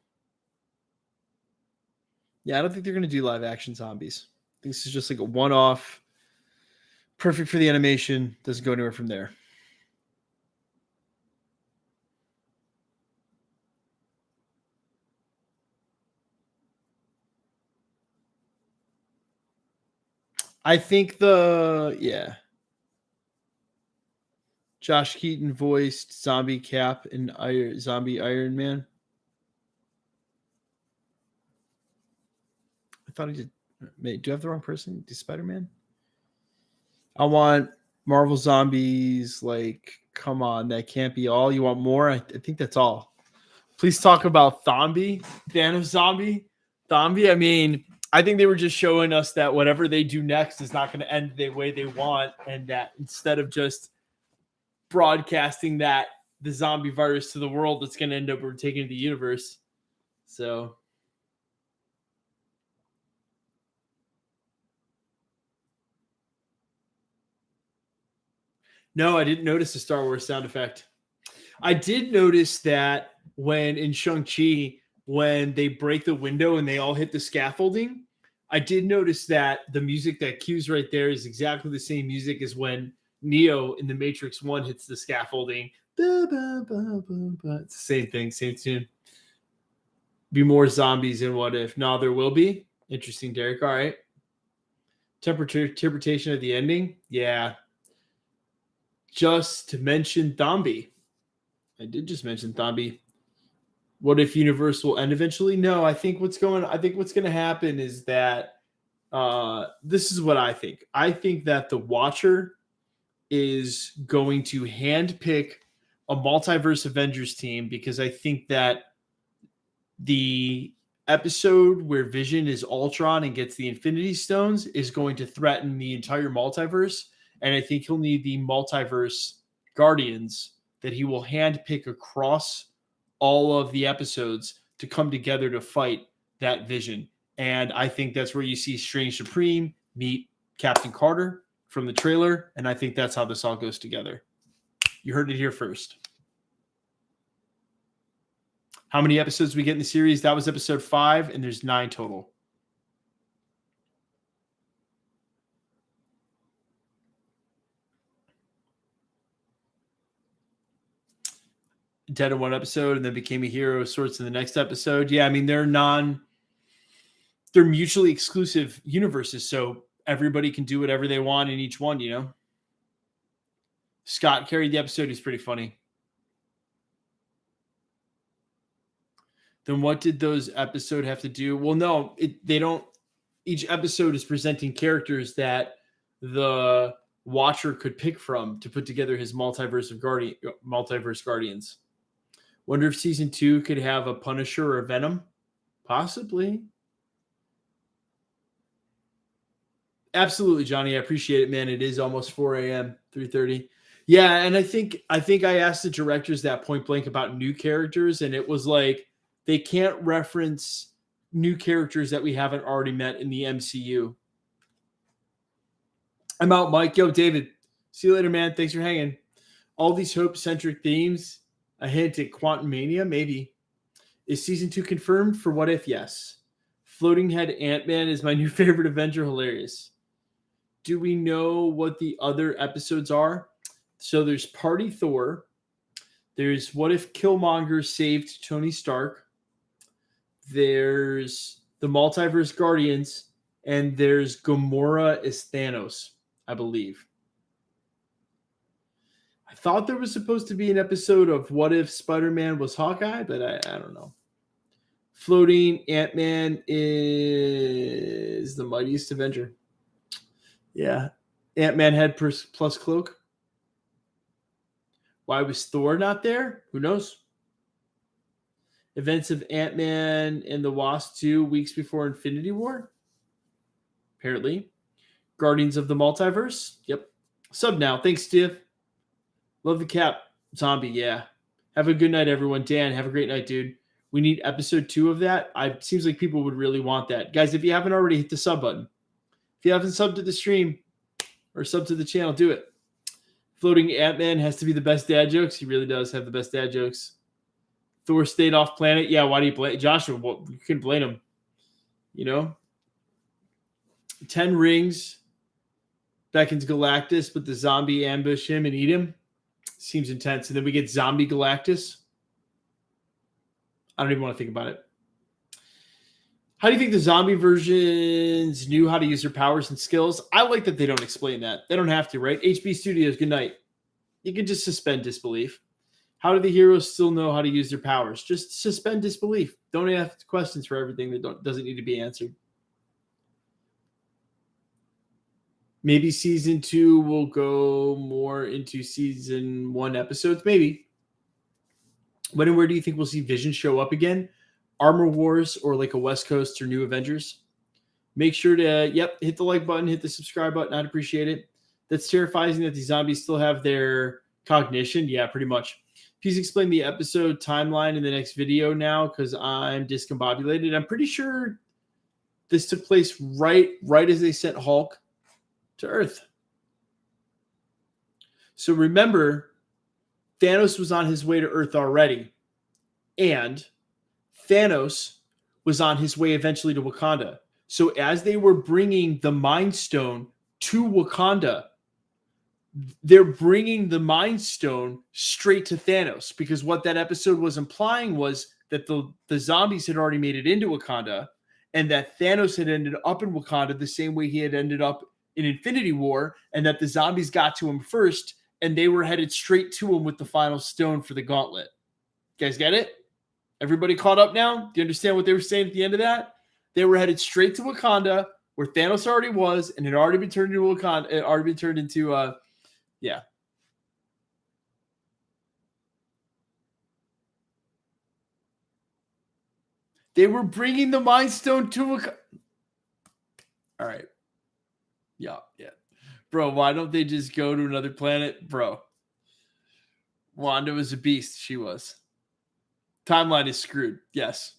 Yeah, I don't think they're going to do live action zombies. I think this is just like a one-off. Perfect for the animation. Doesn't go anywhere from there. I think Josh Keaton voiced Zombie Cap and Zombie Iron Man. I thought he did. Do I have the wrong person? Do Spider-Man? I want Marvel Zombies. Like, come on, that can't be all. You want more? I think that's all. Please talk about Thanos Zombie. Zombie, I mean, I think they were just showing us that whatever they do next is not going to end the way they want, and that instead of just broadcasting that the zombie virus to the world, it's going to end up overtaking the universe. So, no, I didn't notice the Star Wars sound effect. I did notice that when in Shang-Chi, when they break the window and they all hit the scaffolding, I did notice that the music that cues right there is exactly the same music as when Neo in the Matrix 1 hits the scaffolding. Ba, ba, ba, ba, ba. It's the same thing, same tune. Be more zombies in What If? No, there will be. Interesting, Derek. All right. Interpretation of the ending? Yeah. Just to mention Thombi. I did just mention Thombi. What if universe will end eventually? No, I think what's going to happen is that this is what I think. I think that the Watcher is going to handpick a multiverse Avengers team, because I think that the episode where Vision is Ultron and gets the Infinity Stones is going to threaten the entire multiverse. And I think he'll need the multiverse Guardians that he will handpick across all of the episodes to come together to fight that Vision. And I think that's where you see Strange Supreme meet Captain Carter from the trailer. And I think that's how this all goes together. You heard it here first. How many episodes we get in the series? That was episode 5, and there's 9 total. Dead in one episode and then became a hero of sorts in the next episode. Yeah, I mean, they're mutually exclusive universes, so everybody can do whatever they want in each one, you know? Scott carried the episode. He's pretty funny. Then what did those episodes have to do? Well, no, they don't. Each episode is presenting characters that the Watcher could pick from to put together his multiverse Guardians. Wonder if season 2 could have a Punisher or a Venom? Possibly. Absolutely, Johnny. I appreciate it, man. It is almost 4 a.m., 3:30. Yeah, and I think I asked the directors that point blank about new characters, and it was like they can't reference new characters that we haven't already met in the MCU. I'm out, Mike. Yo, David. See you later, man. Thanks for hanging. All these hope-centric themes. A hint at Quantum Mania? Maybe. Is season 2 confirmed for What If? Yes. Floating Head Ant-Man is my new favorite Avenger. Hilarious. Do we know what the other episodes are? So there's Party Thor. There's What If Killmonger saved Tony Stark. There's the Multiverse Guardians. And there's Gamora as Thanos, I believe. I thought there was supposed to be an episode of What If Spider-Man was Hawkeye, but I don't know. Floating Ant-Man is the mightiest Avenger. Yeah. Ant-Man head plus cloak. Why was Thor not there? Who knows? Events of Ant-Man and the Wasp 2 weeks before Infinity War? Apparently. Guardians of the Multiverse? Yep. Sub now. Thanks, Steve. Love the cap. Zombie, yeah. Have a good night, everyone. Dan, have a great night, dude. We need episode 2 of that. Seems like people would really want that. Guys, if you haven't already, hit the sub button. If you haven't subbed to the stream or subbed to the channel, do it. Floating Ant-Man has to be the best dad jokes. He really does have the best dad jokes. Thor stayed off planet. Yeah, why do you blame Joshua? Well, you couldn't blame him. You know? 10 rings. Beckons Galactus, but the zombie ambush him and eat him. Seems intense. And then we get zombie Galactus. I don't even want to think about it. How do you think the zombie versions knew how to use their powers and skills? I like that they don't explain that. They don't have to, right? HB Studios, good night. You can just suspend disbelief. How do the heroes still know how to use their powers? Just suspend disbelief. Don't ask questions for everything that doesn't need to be answered. Maybe season 2 will go more into season 1 episodes. Maybe. When and where do you think we'll see Vision show up again? Armor Wars or like a West Coast or New Avengers, make sure to, hit the like button, hit the subscribe button. I'd appreciate it. That's terrifying that these zombies still have their cognition. Yeah, pretty much. Please explain the episode timeline in the next video now because I'm discombobulated. I'm pretty sure this took place right as they sent Hulk to Earth. So remember, Thanos was on his way to Earth already. And Thanos was on his way eventually to Wakanda. So as they were bringing the Mind Stone to Wakanda, they're bringing the Mind Stone straight to Thanos because what that episode was implying was that the zombies had already made it into Wakanda and that Thanos had ended up in Wakanda the same way he had ended up in Infinity War and that the zombies got to him first and they were headed straight to him with the final stone for the gauntlet. You guys get it? Everybody caught up now? Do you understand what they were saying at the end of that? They were headed straight to Wakanda where Thanos already was and had already been turned into Wakanda. It already been turned into yeah. They were bringing the Mind Stone to a... All right. Yeah. Bro, why don't they just go to another planet? Bro. Wanda was a beast. She was. Timeline is screwed. Yes.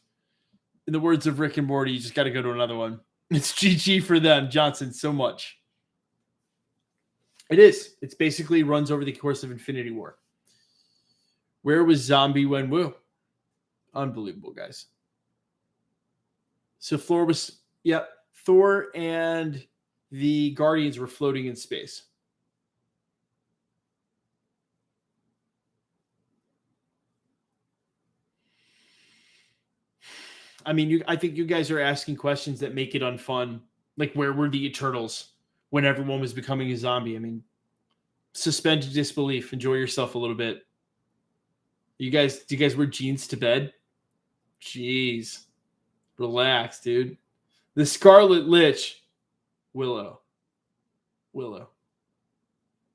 In the words of Rick and Morty, you just got to go to another one. It's GG for them, Johnson, so much. It is. It's basically runs over the course of Infinity War. Where was Zombie Wenwu? Unbelievable, guys. So Thor and the Guardians were floating in space. I mean, I think you guys are asking questions that make it unfun. Like, where were the Eternals when everyone was becoming a zombie? I mean, suspend your disbelief. Enjoy yourself a little bit. Do you guys wear jeans to bed? Jeez. Relax, dude. The Scarlet Lich. Willow.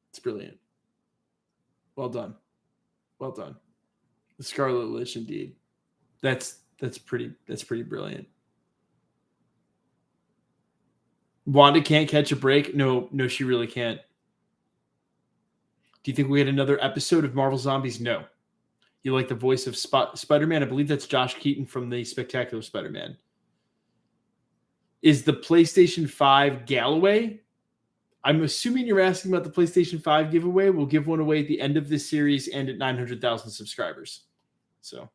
It's brilliant. Well done. The Scarlet Lich, indeed. That's pretty brilliant. Wanda can't catch a break. No, she really can't. Do you think we had another episode of Marvel Zombies? No. You like the voice of Spider-Man? I believe that's Josh Keaton from the Spectacular Spider-Man. Is the PlayStation 5 Galloway? I'm assuming you're asking about the PlayStation 5 giveaway. We'll give one away at the end of this series and at 900,000 subscribers. So,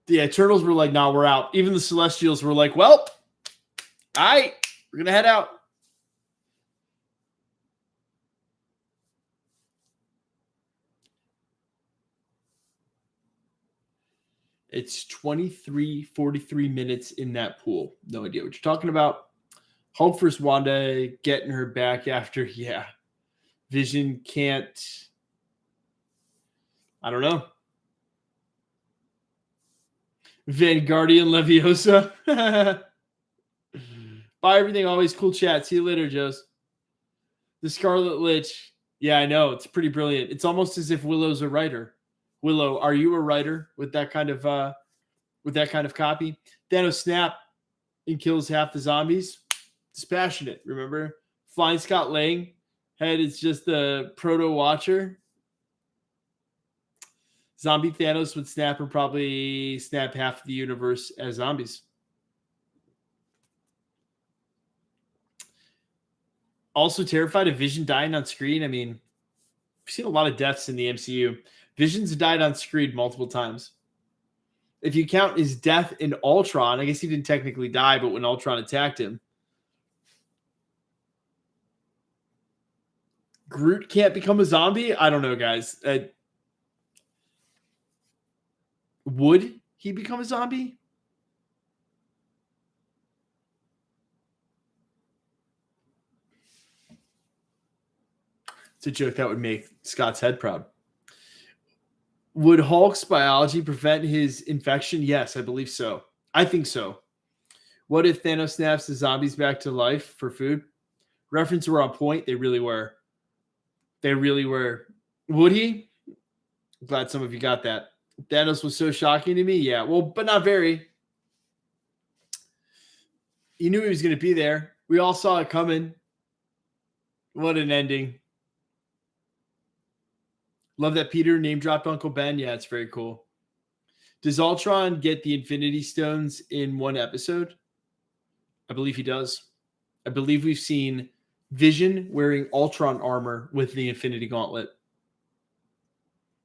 the Eternals were like, nah, we're out. Even the Celestials were like, well, all right, we're going to head out. It's 23:43 minutes in that pool. No idea what you're talking about. Hulk vs. Wanda getting her back after, Vision can't. I don't know. Vanguardian Leviosa. Bye, everything. Always cool chat. See you later, Joes. The Scarlet Lich. Yeah, I know. It's pretty brilliant. It's almost as if Willow's a writer. Willow, are you a writer with that kind of copy? Thanos snap and kills half the zombies. Dispassionate, remember? Flying Scott Lang head is just the proto watcher. Zombie Thanos would snap and probably snap half of the universe as zombies. Also terrified of Vision dying on screen. I mean, we've seen a lot of deaths in the MCU. Vision's died on screen multiple times. If you count his death in Ultron, I guess he didn't technically die, but when Ultron attacked him. Groot can't become a zombie? I don't know, guys. Would he become a zombie? It's a joke that would make Scott's head proud. Would Hulk's biology prevent his infection? Yes, I believe so. I think so. What if Thanos snaps the zombies back to life for food? References were on point. They really were. Would he? I'm glad some of you got that. Thanos was so shocking to me. Yeah, well, but not very. He knew he was going to be there. We all saw it coming. What an ending. Love that Peter name dropped Uncle Ben. Yeah, it's very cool. Does Ultron get the Infinity Stones in one episode? I believe he does. I believe we've seen Vision wearing Ultron armor with the Infinity Gauntlet.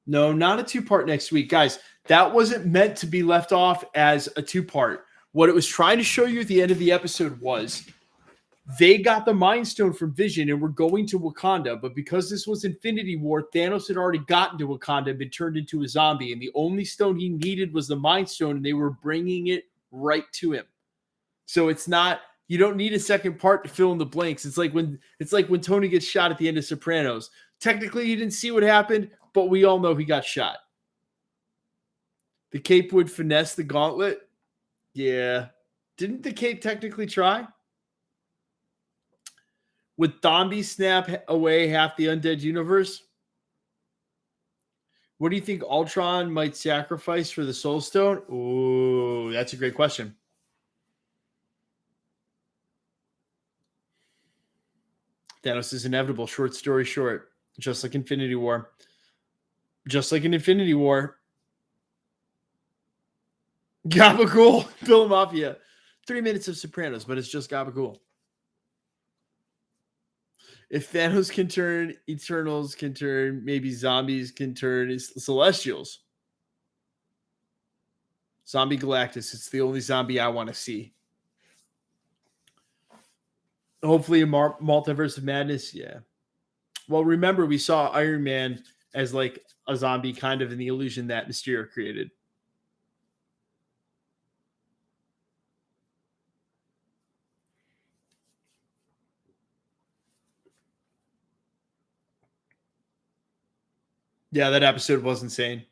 No, not a two-part next week. Guys, that wasn't meant to be left off as a two-part. What it was trying to show you at the end of the episode was they got the Mind Stone from Vision and were going to Wakanda, but because this was Infinity War, Thanos had already gotten to Wakanda and been turned into a zombie, and the only stone he needed was the Mind Stone, and they were bringing it right to him. So it's not, you don't need a second part to fill in the blanks. It's like when Tony gets shot at the end of Sopranos. Technically, you didn't see what happened, but we all know he got shot. The cape would finesse the gauntlet. Yeah. Didn't the cape technically try? Would Thombi snap away half the undead universe? What do you think Ultron might sacrifice for the Soul Stone? Ooh, that's a great question. Thanos is inevitable. Short story short. Just like Infinity War. Just like in Infinity War. Gabagool. Bill Mafia. 3 minutes of Sopranos, but it's just Gabagool. If Thanos can turn, Eternals can turn, maybe zombies can turn Celestials. Zombie Galactus. It's the only zombie I want to see. Hopefully a multiverse of madness. Yeah. Well, remember, we saw Iron Man as like a zombie kind of in the illusion that Mysterio created. Yeah, that episode was insane.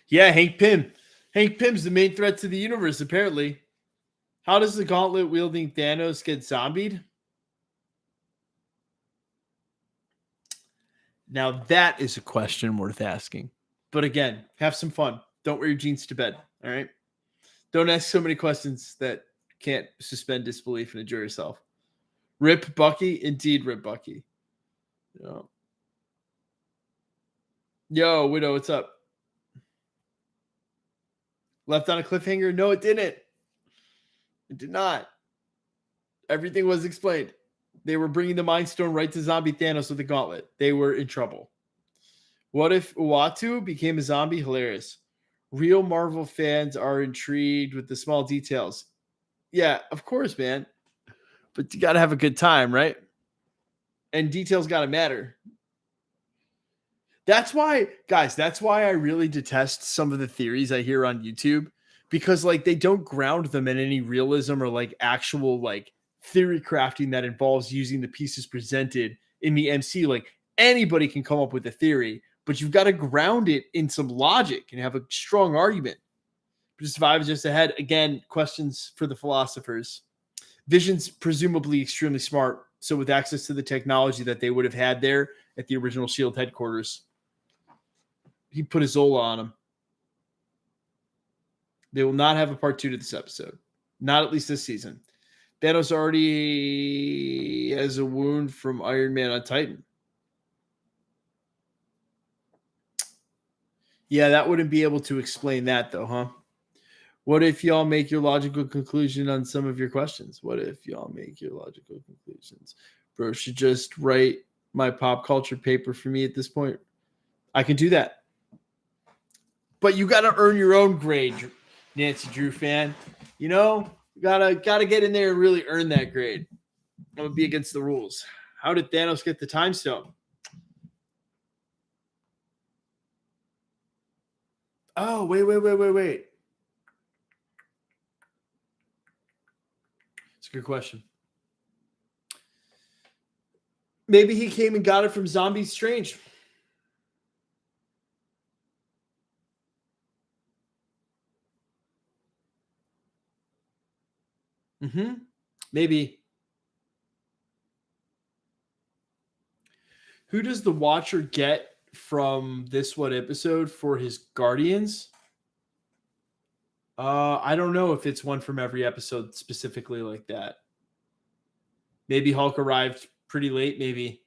Yeah, Hank Pym. Hank Pym's the main threat to the universe, apparently. How does the gauntlet wielding Thanos get zombied? Now that is a question worth asking. But again, have some fun. Don't wear your jeans to bed. All right. Don't ask so many questions that can't suspend disbelief and enjoy yourself. Rip Bucky. Indeed, Rip Bucky. Yo, Widow, what's up? Left on a cliffhanger? No, it didn't. It did not. Everything was explained. They were bringing the Mind Stone right to zombie Thanos with the gauntlet. They were in trouble. What if Uatu became a zombie? Hilarious. Real Marvel fans are intrigued with the small details. Yeah, of course, man. But you got to have a good time, right? And details got to matter. That's why, guys, that's why I really detest some of the theories I hear on YouTube, because like they don't ground them in any realism or like actual like theory crafting that involves using the pieces presented in the MC. Like anybody can come up with a theory, but you've got to ground it in some logic and have a strong argument. Just vibes just ahead. Again, questions for the philosophers. Vision's presumably extremely smart, so with access to the technology that they would have had there at the original S.H.I.E.L.D. headquarters, he put a Zola on him. They will not have a part 2 to this episode. Not at least this season. Thanos already has a wound from Iron Man on Titan. Yeah, that wouldn't be able to explain that, though, huh? What if y'all make your logical conclusion on some of your questions? What if y'all make your logical conclusions? Bro, should just write my pop culture paper for me at this point. I can do that. But you got to earn your own grade, Nancy Drew fan. You know, you gotta get in there and really earn that grade. That would be against the rules. How did Thanos get the time stone? Oh, wait. It's a good question. Maybe he came and got it from Zombie Strange. Maybe. Who does the Watcher get from this one episode for his Guardians? I don't know if it's one from every episode specifically like that. Maybe Hulk arrived pretty late, maybe.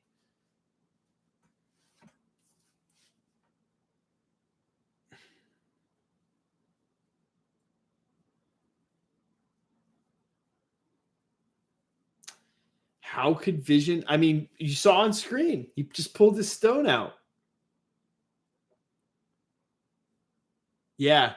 How could Vision? I mean, you saw on screen. He just pulled his stone out. Yeah.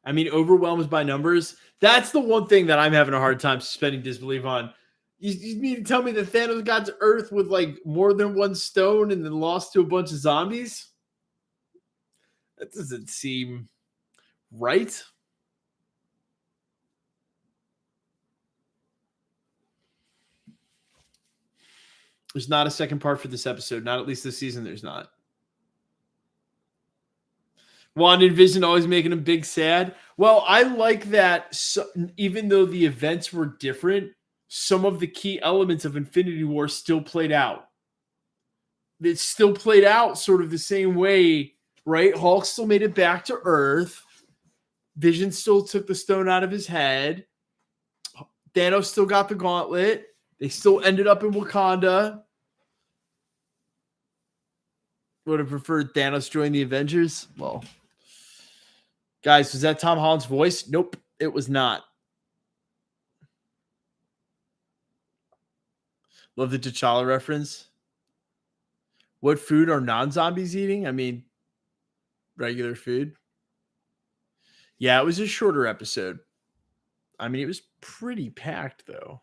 I mean, overwhelmed by numbers. That's the one thing that I'm having a hard time suspending disbelief on. You mean to tell me that Thanos got to Earth with like more than one stone and then lost to a bunch of zombies? That doesn't seem right. There's not a second part for this episode. Not at least this season, there's not. Wanda and Vision always making him big sad. Well, I like that even though the events were different, some of the key elements of Infinity War still played out. It still played out sort of the same way, right? Hulk still made it back to Earth. Vision still took the stone out of his head. Thanos still got the gauntlet. They still ended up in Wakanda. Would have preferred Thanos join the Avengers. Well, guys, was that Tom Holland's voice? Nope, it was not. Love the T'Challa reference. What food are non-zombies eating? I mean, regular food. Yeah, it was a shorter episode. I mean, it was pretty packed, though.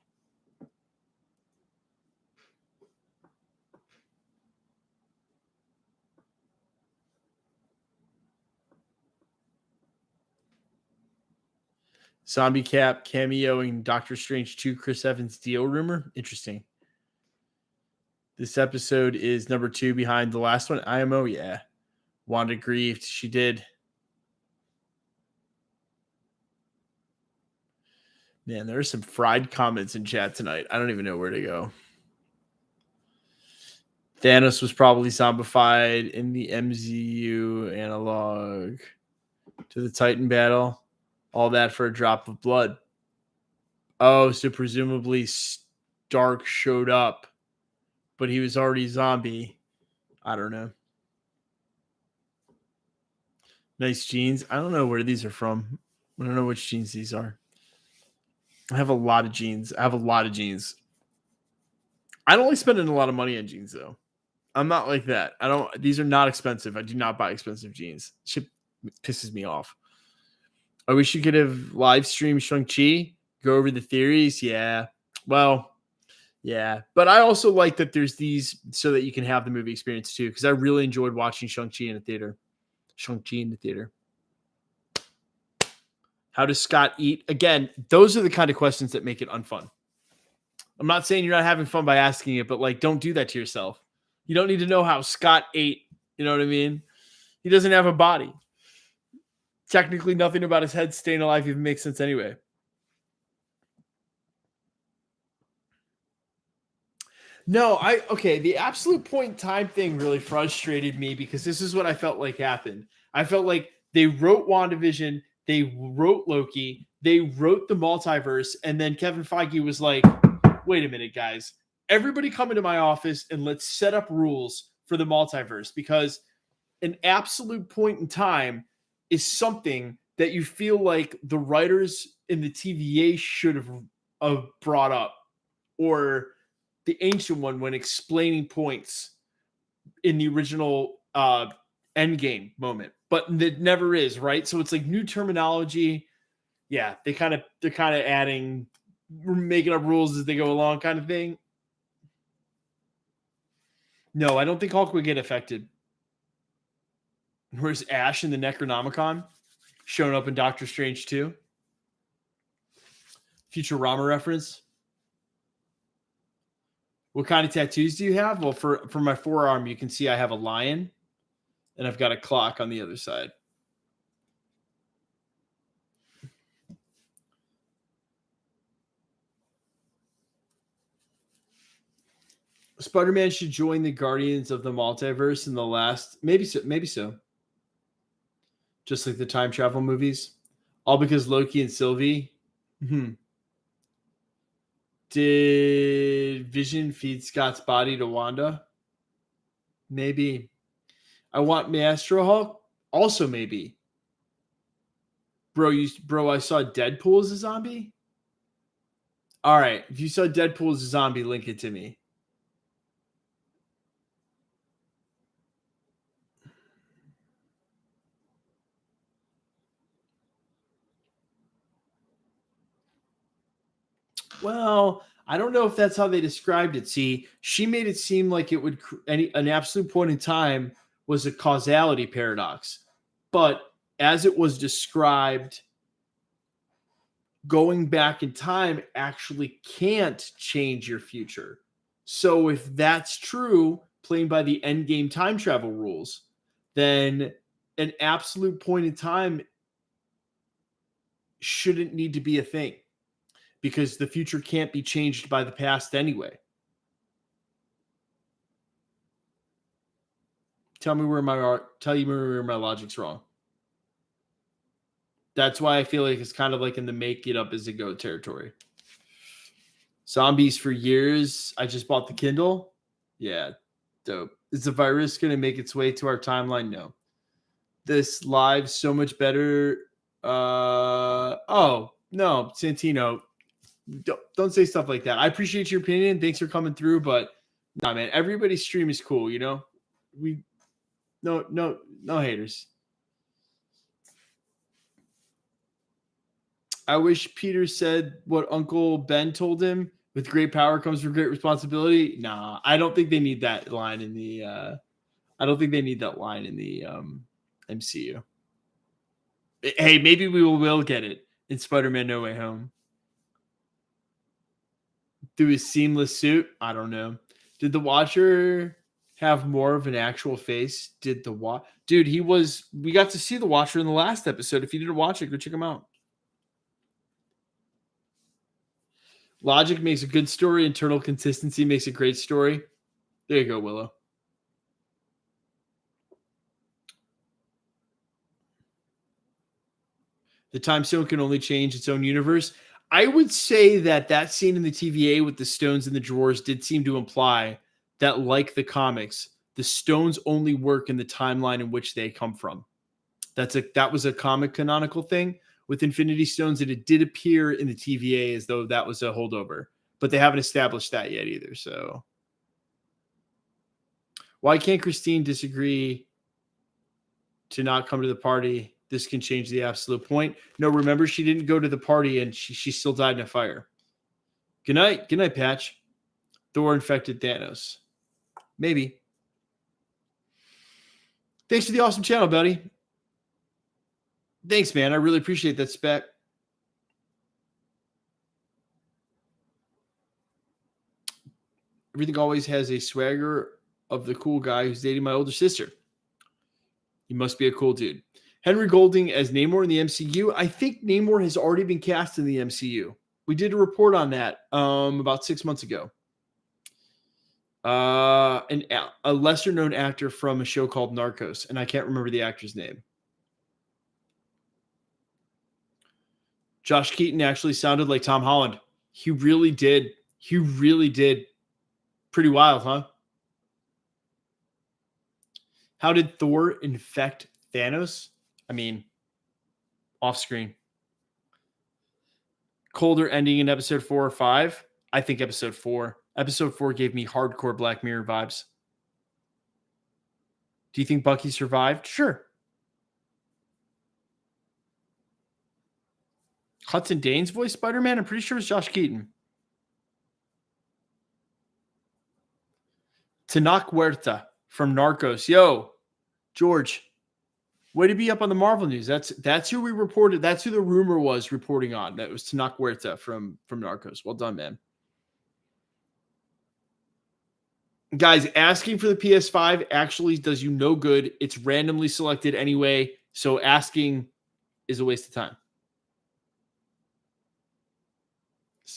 Zombie Cap cameoing Doctor Strange 2 Chris Evans deal rumor. Interesting. This episode is number 2 behind the last one. IMO, yeah. Wanda grieved. She did. Man, there are some fried comments in chat tonight. I don't even know where to go. Thanos was probably zombified in the MCU analog to the Titan battle. All that for a drop of blood. Oh, so presumably Stark showed up, but he was already zombie. I don't know. Nice jeans. I don't know where these are from. I don't know which jeans these are. I have a lot of jeans. I don't like spending a lot of money on jeans, though. I'm not like that. These are not expensive. I do not buy expensive jeans. Shit pisses me off. I wish you could have live streamed Shang-Chi, go over the theories. Yeah. Well, yeah. But I also like that there's these so that you can have the movie experience too, because I really enjoyed watching Shang-Chi in the theater. How does Scott eat? Again, those are the kind of questions that make it unfun. I'm not saying you're not having fun by asking it, but like, don't do that to yourself. You don't need to know how Scott ate. You know what I mean? He doesn't have a body. Technically, nothing about his head staying alive even makes sense anyway. No, the absolute point in time thing really frustrated me because this is what I felt like happened. I felt like they wrote WandaVision, they wrote Loki, they wrote the multiverse, and then Kevin Feige was like, wait a minute, guys. Everybody come into my office and let's set up rules for the multiverse, because an absolute point in time is something that you feel like the writers in the TVA should have brought up, or the Ancient One when explaining points in the original Endgame moment, but it never is, right? So it's like new terminology. Yeah, they're kind of adding, making up rules as they go along, kind of thing. No, I don't think Hulk would get affected. Where's Ash in the Necronomicon showing up in Doctor Strange 2? Futurama reference. What kind of tattoos do you have? Well, for my forearm, you can see I have a lion, and I've got a clock on the other side. Spider-Man should join the Guardians of the Multiverse in the last, maybe so. Just like the time travel movies. All because Loki and Sylvie. Did Vision feed Scott's body to Wanda? Maybe. I want Maestro Hulk. Also maybe. Bro, I saw Deadpool as a zombie. All right. If you saw Deadpool as a zombie, link it to me. Well, I don't know if that's how they described it. See, she made it seem like it would an absolute point in time was a causality paradox. But as it was described, going back in time actually can't change your future. So if that's true, playing by the endgame time travel rules, then an absolute point in time shouldn't need to be a thing because the future can't be changed by the past anyway. Tell me where my logic's wrong. That's why I feel like it's kind of like in the make it up as it go territory. Zombies for years. I just bought the Kindle. Yeah, dope. Is the virus going to make its way to our timeline? No. This live so much better. Oh, no, Santino. Don't say stuff like that. I appreciate your opinion. Thanks for coming through, but nah, man, everybody's stream is cool, you know? No haters. I wish Peter said what Uncle Ben told him. With great power comes with great responsibility. Nah, I don't think they need that line in the MCU. Hey, maybe we will get it in Spider-Man No Way Home. Through his seamless suit? I don't know. Did the Watcher have more of an actual face? Dude, we got to see the Watcher in the last episode. If you didn't watch it, go check him out. Logic makes a good story. Internal consistency makes a great story. There you go, Willow. The time stone can only change its own universe. I would say that scene in the TVA with the stones in the drawers did seem to imply that, like the comics, the stones only work in the timeline in which they come from. That was a comic canonical thing with Infinity Stones, and it did appear in the TVA as though that was a holdover, but they haven't established that yet either. So why can't Christine disagree to not come to the party? This can change the absolute point. No, remember, she didn't go to the party and she still died in a fire. Good night, Patch. Thor infected Thanos. Maybe. Thanks for the awesome channel, buddy. Thanks, man. I really appreciate that, Spec. Everything always has a swagger of the cool guy who's dating my older sister. He must be a cool dude. Henry Golding as Namor in the MCU. I think Namor has already been cast in the MCU. We did a report on that about 6 months ago. A lesser known actor from a show called Narcos, and I can't remember the actor's name. Josh Keaton actually sounded like Tom Holland. He really did. Pretty wild, huh? How did Thor infect Thanos? I mean, off screen. Colder ending in episode 4 or 5? I think episode 4. Episode 4 gave me hardcore Black Mirror vibes. Do you think Bucky survived? Sure. Hudson Dane's voice Spider-Man? I'm pretty sure it's Josh Keaton. Tenoch Huerta from Narcos. Yo, George, way to be up on the Marvel news. That's who we reported. That's who the rumor was reporting on. That was Tenoch Huerta from Narcos. Well done, man. Guys, asking for the PS5 actually does you no good. It's randomly selected anyway, so asking is a waste of time.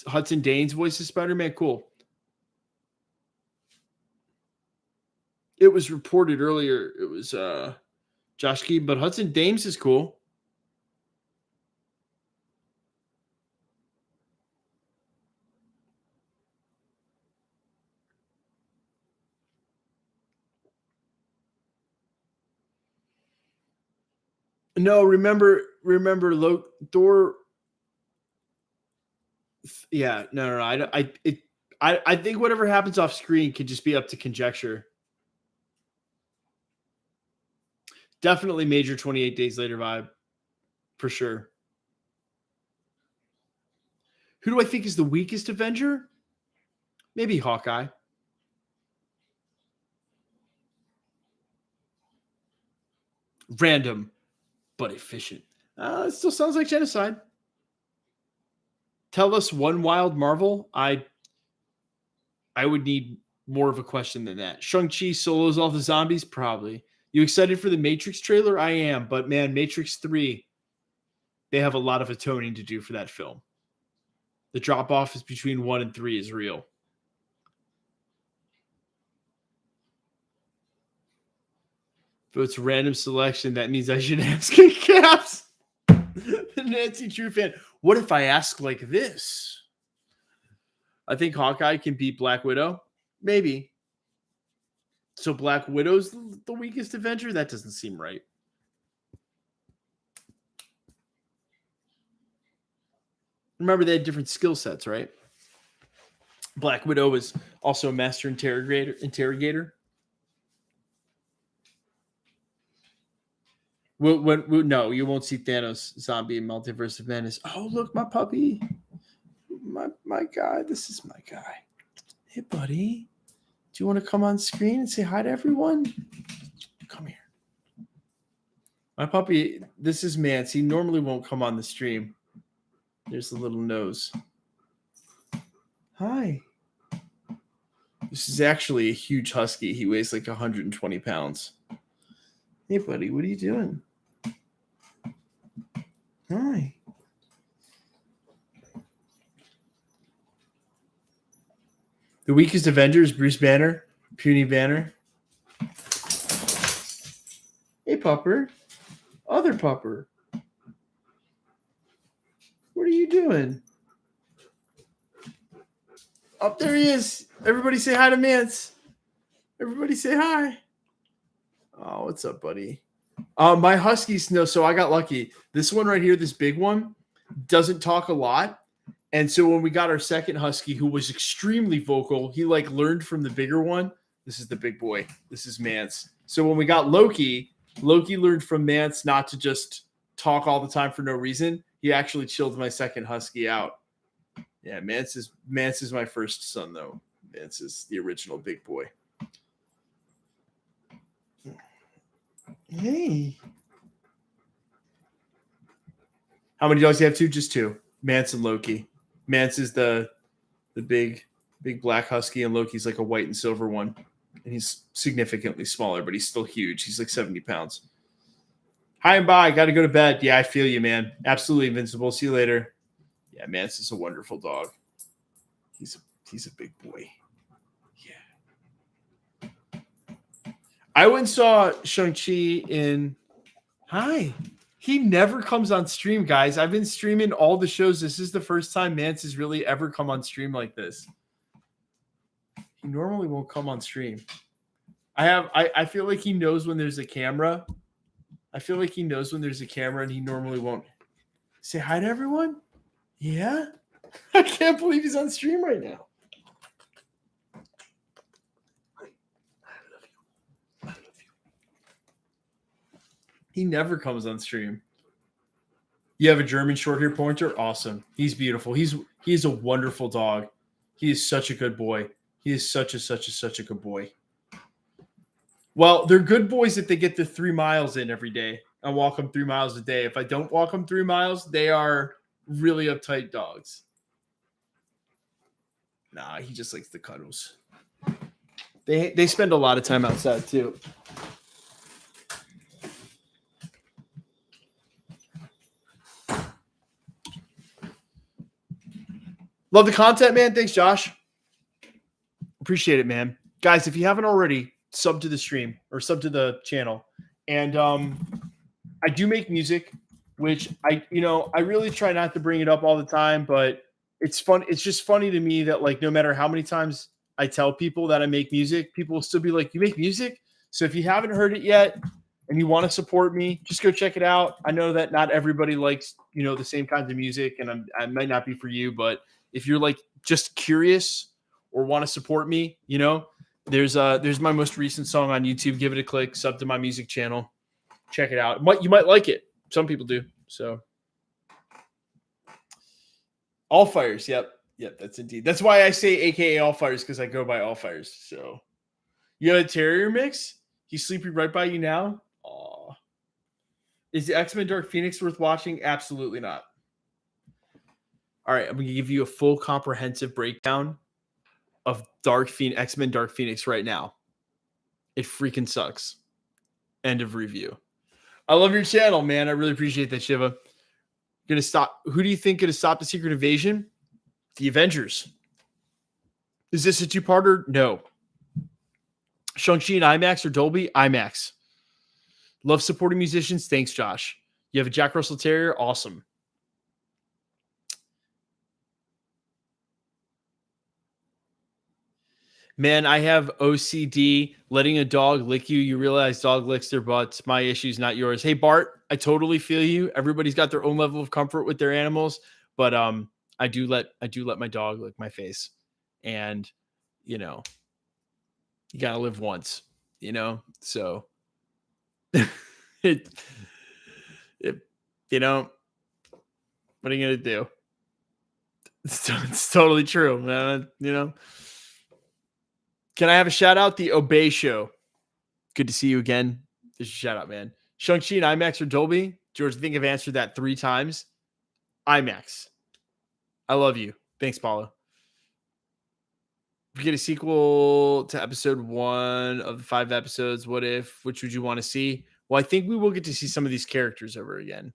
Hudson Dane's voice is Spider-Man. Cool. It was reported earlier. It was Josh Keaton, but Hudson Dames is cool. No, remember, Thor. Yeah, no. I think whatever happens off screen could just be up to conjecture. Definitely major 28 Days Later vibe, for sure. Who do I think is the weakest Avenger? Maybe Hawkeye. Random, but efficient. It still sounds like genocide. Tell us one wild Marvel. I would need more of a question than that. Shang-Chi solos all the zombies? Probably. You excited for the Matrix trailer? I am, but man, Matrix 3, they have a lot of atoning to do for that film. The drop-off is between 1 and 3 is real. If it's random selection, that means I should ask in caps. The Nancy Drew fan. What if I ask like this? I think Hawkeye can beat Black Widow. Maybe. So Black Widow's the weakest Avenger? That doesn't seem right. Remember, they had different skill sets, right? Black Widow was also a master interrogator. No, you won't see Thanos zombie in Multiverse of Madness. Oh, look, my puppy. My guy. This is my guy. Hey, buddy. Do you want to come on screen and say hi to everyone? Come here. My puppy, this is Mance. He normally won't come on the stream. There's the little nose. Hi. This is actually a huge husky. He weighs like 120 pounds. Hey, buddy, what are you doing? Hi. The weakest Avenger is Bruce Banner, Puny Banner. Hey, pupper. Other pupper. What are you doing? Oh, there he is. Everybody say hi to Mance. Everybody say hi. Oh, what's up, buddy? My huskies, no, so I got lucky. This one right here, this big one, doesn't talk a lot. And so when we got our second husky, who was extremely vocal, he like learned from the bigger one. This is the big boy. This is Mance. So when we got Loki learned from Mance not to just talk all the time for no reason. He actually chilled my second husky out. Yeah, Mance is my first son, though. Mance is the original big boy. Hey. How many dogs do you have? 2? Just 2. Mance and Loki. Mance is the big black husky, and Loki's like a white and silver one. And he's significantly smaller, but he's still huge. He's like 70 pounds. Hi and bye. Got to go to bed. Yeah, I feel you, man. Absolutely invincible. See you later. Yeah, Mance is a wonderful dog. He's a big boy. Yeah. I went and saw Shang-Chi in... Hi. He never comes on stream, guys. I've been streaming all the shows. This is the first time Mance has really ever come on stream like this. He normally won't come on stream. I feel like he knows when there's a camera. I feel like he knows when there's a camera, and he normally won't. Say hi to everyone? Yeah? I can't believe he's on stream right now. I love you. He never comes on stream. You have a German short hair pointer? Awesome. He's beautiful. He's a wonderful dog. He is such a good boy. He is such a good boy. Well, they're good boys if they get the 3 miles in every day. I walk them 3 miles a day. If I don't walk them 3 miles, they are really uptight dogs. Nah, he just likes the cuddles. They spend a lot of time outside too. Love the content, man. Thanks, Josh. Appreciate it, man. Guys, if you haven't already, sub to the stream or sub to the channel. And I do make music, which I really try not to bring it up all the time, but it's fun. It's just funny to me that like no matter how many times I tell people that I make music, people will still be like, "You make music?" So if you haven't heard it yet and you want to support me, just go check it out. I know that not everybody likes, the same kinds of music, and I might not be for you, but if you're like just curious or want to support me, there's my most recent song on YouTube. Give it a click, sub to my music channel. Check it out. You might like it. Some people do. So All Fires. Yep, that's indeed. That's why I say AKA All Fires, because I go by All Fires. So you have a terrier mix? He's sleeping right by you now? Aw. Is the X-Men Dark Phoenix worth watching? Absolutely not. All right, I'm going to give you a full comprehensive breakdown of X-Men Dark Phoenix right now. It freaking sucks. End of review. I love your channel, man. I really appreciate that, Shiva. Gonna stop. Who do you think gonna stop the Secret Invasion? The Avengers. Is this a two-parter? No. Shang-Chi in IMAX or Dolby? IMAX. Love supporting musicians. Thanks, Josh. You have a Jack Russell Terrier? Awesome. Man, I have OCD. Letting a dog lick you. You realize dog licks their butts. My issues, not yours. Hey, Bart, I totally feel you. Everybody's got their own level of comfort with their animals, but I do let my dog lick my face, and you gotta live once, So it what are you gonna do? It's totally true, man. Can I have a shout out? The Obey Show. Good to see you again. There's a shout out, man. Shang-Chi in IMAX or Dolby? George, I think I've answered that 3 times. IMAX. I love you. Thanks, Paulo. If we get a sequel to episode 1 of the 5 episodes, what if? Which would you want to see? Well, I think we will get to see some of these characters over again.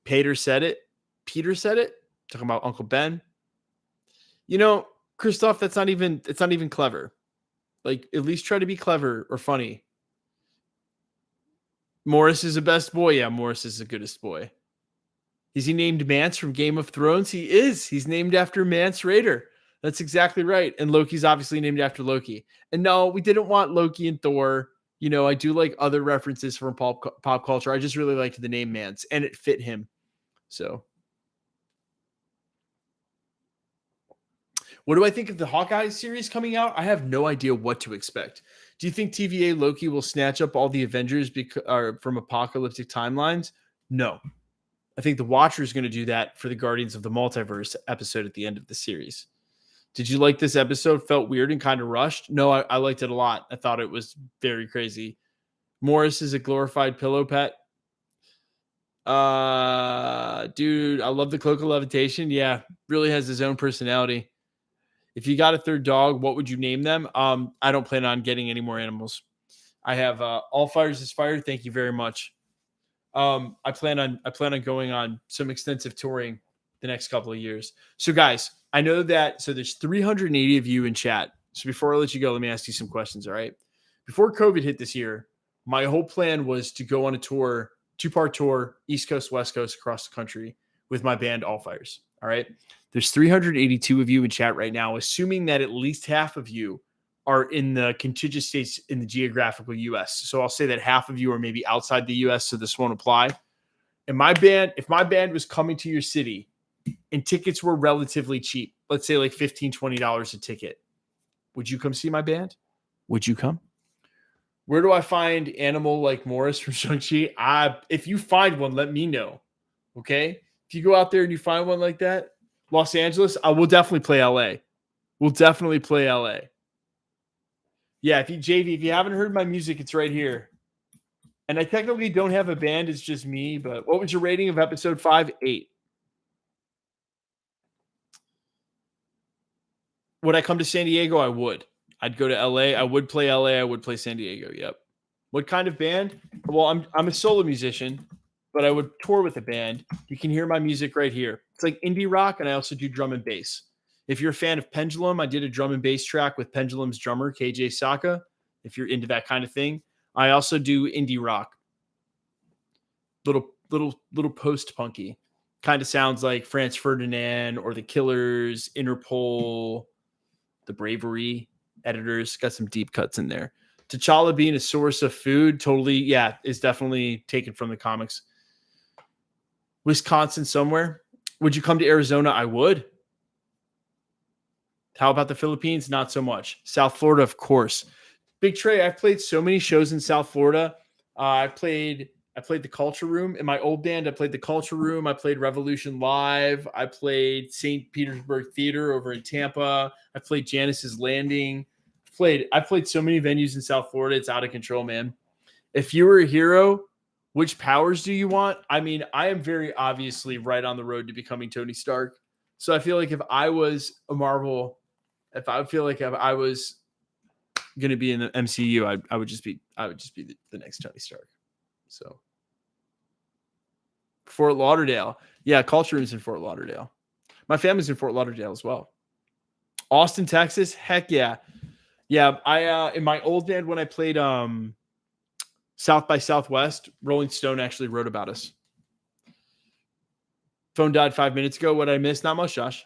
Peter said it. Talking about Uncle Ben. Christoph, it's not even clever. Like, at least try to be clever or funny. Morris is the best boy. Yeah, Morris is the goodest boy. Is he named Mance from Game of Thrones? He is. He's named after Mance Rayder. That's exactly right. And Loki's obviously named after Loki. And no, we didn't want Loki and Thor. I do like other references from pop culture. I just really liked the name Mance, and it fit him. So what do I think of the Hawkeye series coming out? I have no idea what to expect. Do you think TVA Loki will snatch up all the Avengers from apocalyptic timelines? No. I think the Watcher is going to do that for the Guardians of the Multiverse episode at the end of the series. Did you like this episode? Felt weird and kind of rushed? No, I liked it a lot. I thought it was very crazy. Morris is a glorified pillow pet. Dude, I love the Cloak of Levitation. Yeah, really has his own personality. If you got a third dog, what would you name them? I don't plan on getting any more animals. I have All Fires is Fired. Thank you very much. I plan on going on some extensive touring the next couple of years. So guys, I know that, so there's 380 of you in chat. So before I let you go, let me ask you some questions. All right. Before COVID hit this year, my whole plan was to go on a tour, 2-part tour, East Coast, West Coast, across the country with my band All Fires. All right. There's 382 of you in chat right now, assuming that at least half of you are in the contiguous states in the geographical U.S. So I'll say that half of you are maybe outside the U.S., so this won't apply. And if my band was coming to your city and tickets were relatively cheap, let's say like $15, $20 a ticket, would you come see my band? Would you come? Where do I find animal like Morris from Shang-Chi? If you find one, let me know. Okay? If you go out there and you find one like that, Los Angeles, I will definitely play LA. We'll definitely play LA. Yeah, JV, if you haven't heard my music, it's right here. And I technically don't have a band, it's just me, but what was your rating of episode 5? 8. Would I come to San Diego? I would. I'd go to LA. I would play LA. I would play San Diego. Yep. What kind of band? Well, I'm a solo musician, but I would tour with a band. You can hear my music right here. It's like indie rock, and I also do drum and bass. If you're a fan of Pendulum, I did a drum and bass track with Pendulum's drummer, KJ Saka. if you're into that kind of thing. I also do indie rock. Little post-punky. Kind of sounds like Franz Ferdinand or The Killers, Interpol, The Bravery Editors. Got some deep cuts in there. T'Challa being a source of food, totally, yeah, is definitely taken from the comics. Wisconsin somewhere. Would you come to Arizona? I would. How about the Philippines? Not so much. South Florida, of course. Big Trey, I've played so many shows in South Florida. I played the Culture Room. In my old band, I played the Culture Room. I played Revolution Live. I played St. Petersburg Theater over in Tampa. I played Janice's Landing. I played so many venues in South Florida. It's out of control, man. If you were a hero, which powers do you want? I mean, I am very obviously right on the road to becoming Tony Stark. So I feel like if I was a Marvel, if I was going to be in the MCU, I would just be the next Tony Stark. So Fort Lauderdale. Yeah, Culture Room's in Fort Lauderdale. My family's in Fort Lauderdale as well. Austin, Texas. Heck yeah. Yeah, I in my old band when I played South by Southwest, Rolling Stone actually wrote about us. Phone died 5 minutes ago. What I missed? Not much, Josh.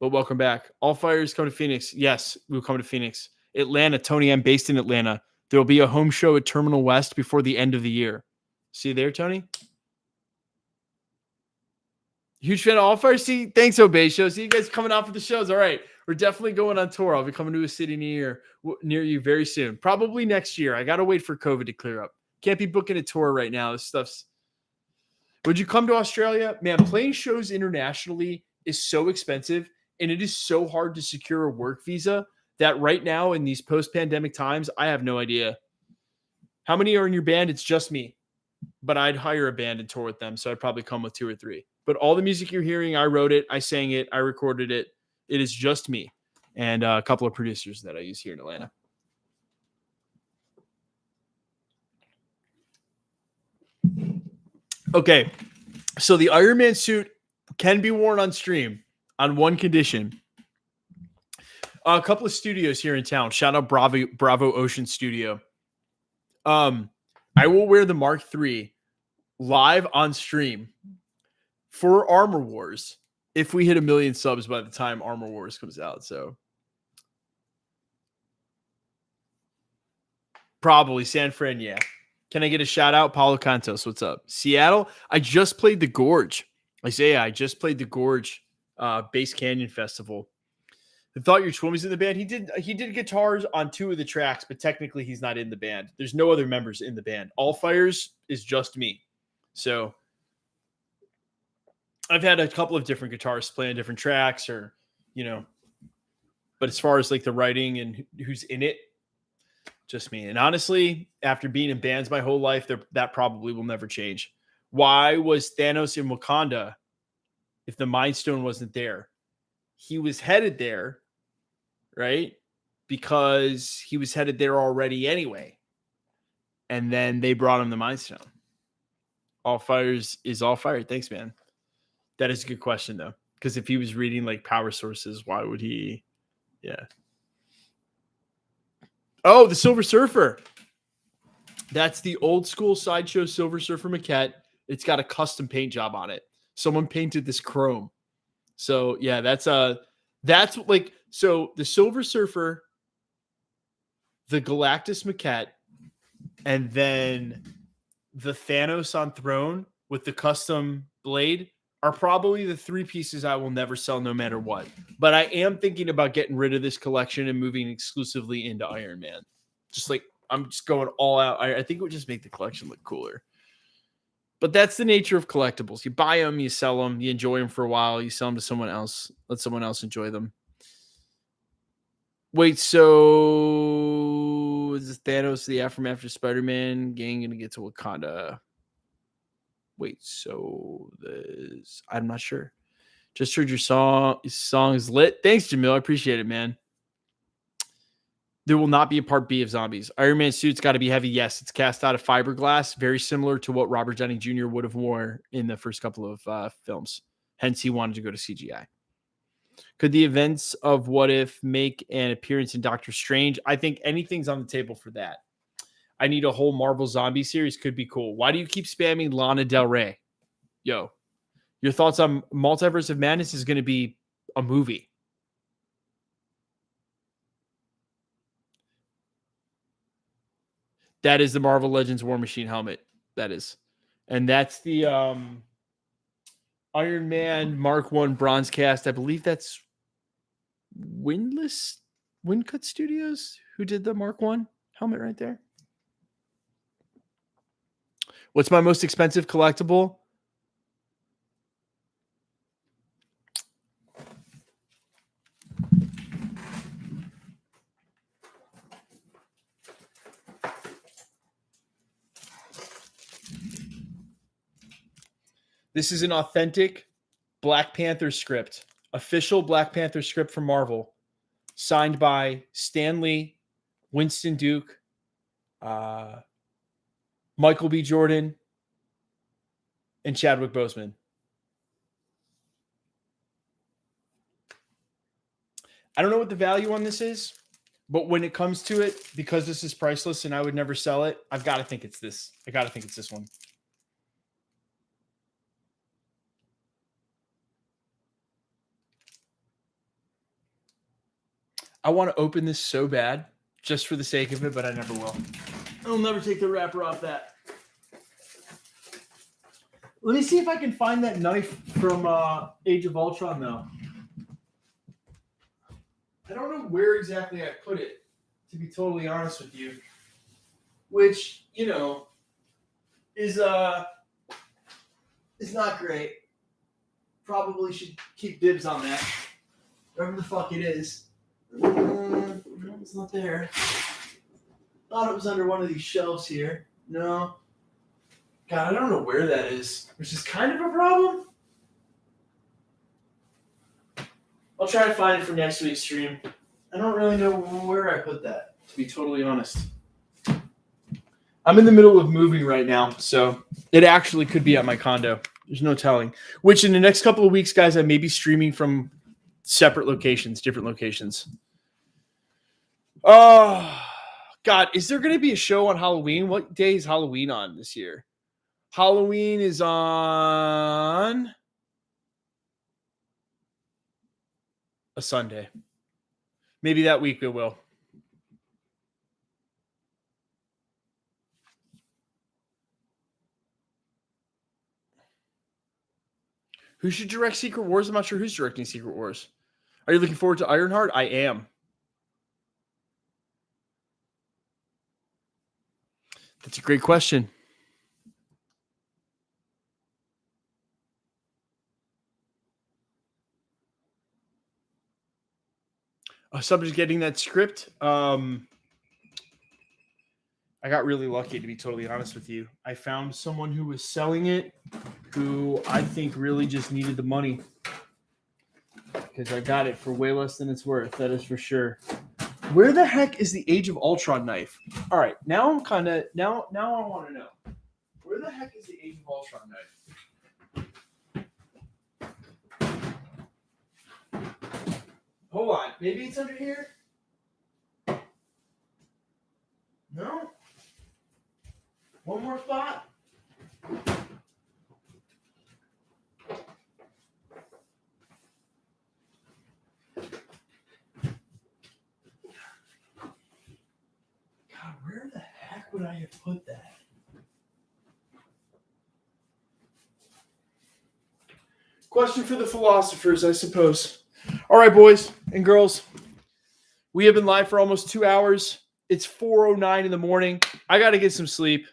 But welcome back. All Fires come to Phoenix. Yes, we'll come to Phoenix. Atlanta, Tony, I'm based in Atlanta. There will be a home show at Terminal West before the end of the year. See you there, Tony? Huge fan of All Fires. See, thanks, Obey Show. See you guys coming out for the shows. All right. We're definitely going on tour. I'll be coming to a city near you very soon. Probably next year. I got to wait for COVID to clear up. Can't be booking a tour right now. This stuff's... Would you come to Australia? Man, playing shows internationally is so expensive, and it is so hard to secure a work visa that right now in these post-pandemic times, I have no idea. How many are in your band? It's just me. But I'd hire a band and tour with them, so I'd probably come with 2 or 3. But all the music you're hearing, I wrote it, I sang it, I recorded it. It is just me and a couple of producers that I use here in Atlanta. Okay, so the Iron Man suit can be worn on stream on one condition. A couple of studios here in town. Shout out Bravo Ocean Studio. I will wear the Mark III live on stream for Armor Wars if we hit 1 million subs by the time Armor Wars comes out. So probably San Fran, yeah. Can I get a shout out? Paulo Cantos, what's up? Seattle, I just played the Gorge. Isaiah, I just played the Gorge Base Canyon Festival. I thought your twin was in the band. He did guitars on 2 of the tracks, but technically he's not in the band. There's no other members in the band. All Fires is just me. So I've had a couple of different guitarists play on different tracks or, but as far as like the writing and who's in it, just me. And honestly, after being in bands my whole life, that probably will never change. Why was Thanos in Wakanda if the Mind Stone wasn't there? He was headed there, right? Because he was headed there already anyway. And then they brought him the Mind Stone. All Fires is all fire. Thanks, man. That is a good question, though. Because if he was reading like power sources, why would he? Yeah. Oh, the Silver Surfer. That's the old school Sideshow Silver Surfer maquette. It's got a custom paint job on it. Someone painted this chrome. So yeah, that's like, so the Silver Surfer, the Galactus maquette, and then the Thanos on Throne with the custom blade are probably the 3 pieces I will never sell no matter what. But I am thinking about getting rid of this collection and moving exclusively into Iron Man. Just like, I'm just going all out. I think it would just make the collection look cooler. But that's the nature of collectibles. You buy them, you sell them, you enjoy them for a while, you sell them to someone else, let someone else enjoy them. Wait, so is Thanos the aftermath of Spider-Man gang going to get to Wakanda? Wait, so I'm not sure. Just heard your song is lit. Thanks, Jamil. I appreciate it, man. There will not be a part B of Zombies. Iron Man suit's got to be heavy. Yes, it's cast out of fiberglass, very similar to what Robert Downey Jr. would have worn in the first couple of films. Hence, he wanted to go to CGI. Could the events of What If make an appearance in Doctor Strange? I think anything's on the table for that. I need a whole Marvel zombie series. Could be cool. Why do you keep spamming Lana Del Rey? Yo, your thoughts on Multiverse of Madness is going to be a movie. That is the Marvel Legends War Machine helmet. That is. And that's the Iron Man Mark I bronze cast. I believe that's Windcut Studios who did the Mark I helmet right there. What's my most expensive collectible? This is an authentic Black Panther script, official Black Panther script from Marvel, signed by Stan Lee, Winston Duke, Michael B. Jordan, and Chadwick Boseman. I don't know what the value on this is, but when it comes to it, because this is priceless and I would never sell it, I've got to think it's this. I got to think it's this one. I want to open this so bad, just for the sake of it, but I never will. I'll never take the wrapper off that. Let me see if I can find that knife from Age of Ultron, though. I don't know where exactly I put it, to be totally honest with you. Which, you know, is not great. Probably should keep dibs on that. Wherever the fuck it is. No, it's not there. Thought it was under one of these shelves here. No. God, I don't know where that is, which is kind of a problem. I'll try to find it for next week's stream. I don't really know where I put that, to be totally honest. I'm in the middle of moving right now, so it actually could be at my condo. There's no telling. Which in the next couple of weeks, guys, I may be streaming from separate locations, different locations. Oh, God. Is there going to be a show on Halloween? What day is Halloween on this year? Halloween is on a Sunday. Maybe that week it will. Who should direct Secret Wars? I'm not sure who's directing Secret Wars. Are you looking forward to Ironheart? I am. That's a great question. Somebody's getting that script. I got really lucky, to be totally honest with you. I found someone who was selling it, who I think really just needed the money, because I got it for way less than it's worth. That is for sure. Where the heck is the Age of Ultron knife? All right, now I'm kind of now I want to know, where the heck is the Age of Ultron knife? Hold on, maybe it's under here. No. One more spot. God, where the heck would I have put that? Question for the philosophers, I suppose. All right, boys and girls. We have been live for almost 2 hours. It's 4:09 in the morning. I got to get some sleep.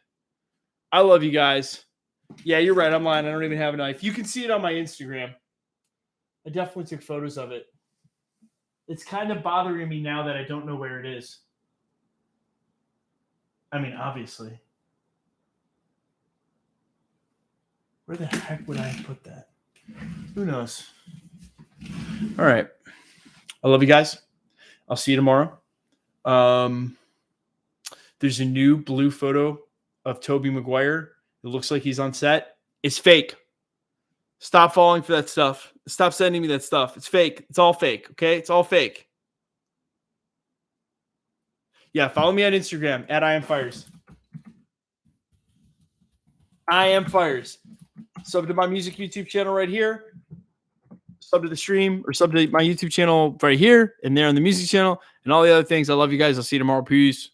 I love you guys. Yeah, you're right. I'm lying. I don't even have a knife. You can see it on my Instagram. I definitely took photos of it. It's kind of bothering me now that I don't know where it is. I mean, obviously. Where the heck would I have put that? Who knows? All right. I love you guys. I'll see you tomorrow. There's a new blue photo of Tobey Maguire. It looks like he's on set. It's fake. Stop falling for that stuff. Stop sending me that stuff. It's fake. It's all fake. Okay. It's all fake. Yeah. Follow me on Instagram at I am Fires. I am Fires. Sub to my music YouTube channel right here. Sub to the stream or sub to my YouTube channel right here and there on the music channel and all the other things. I love you guys. I'll see you tomorrow. Peace.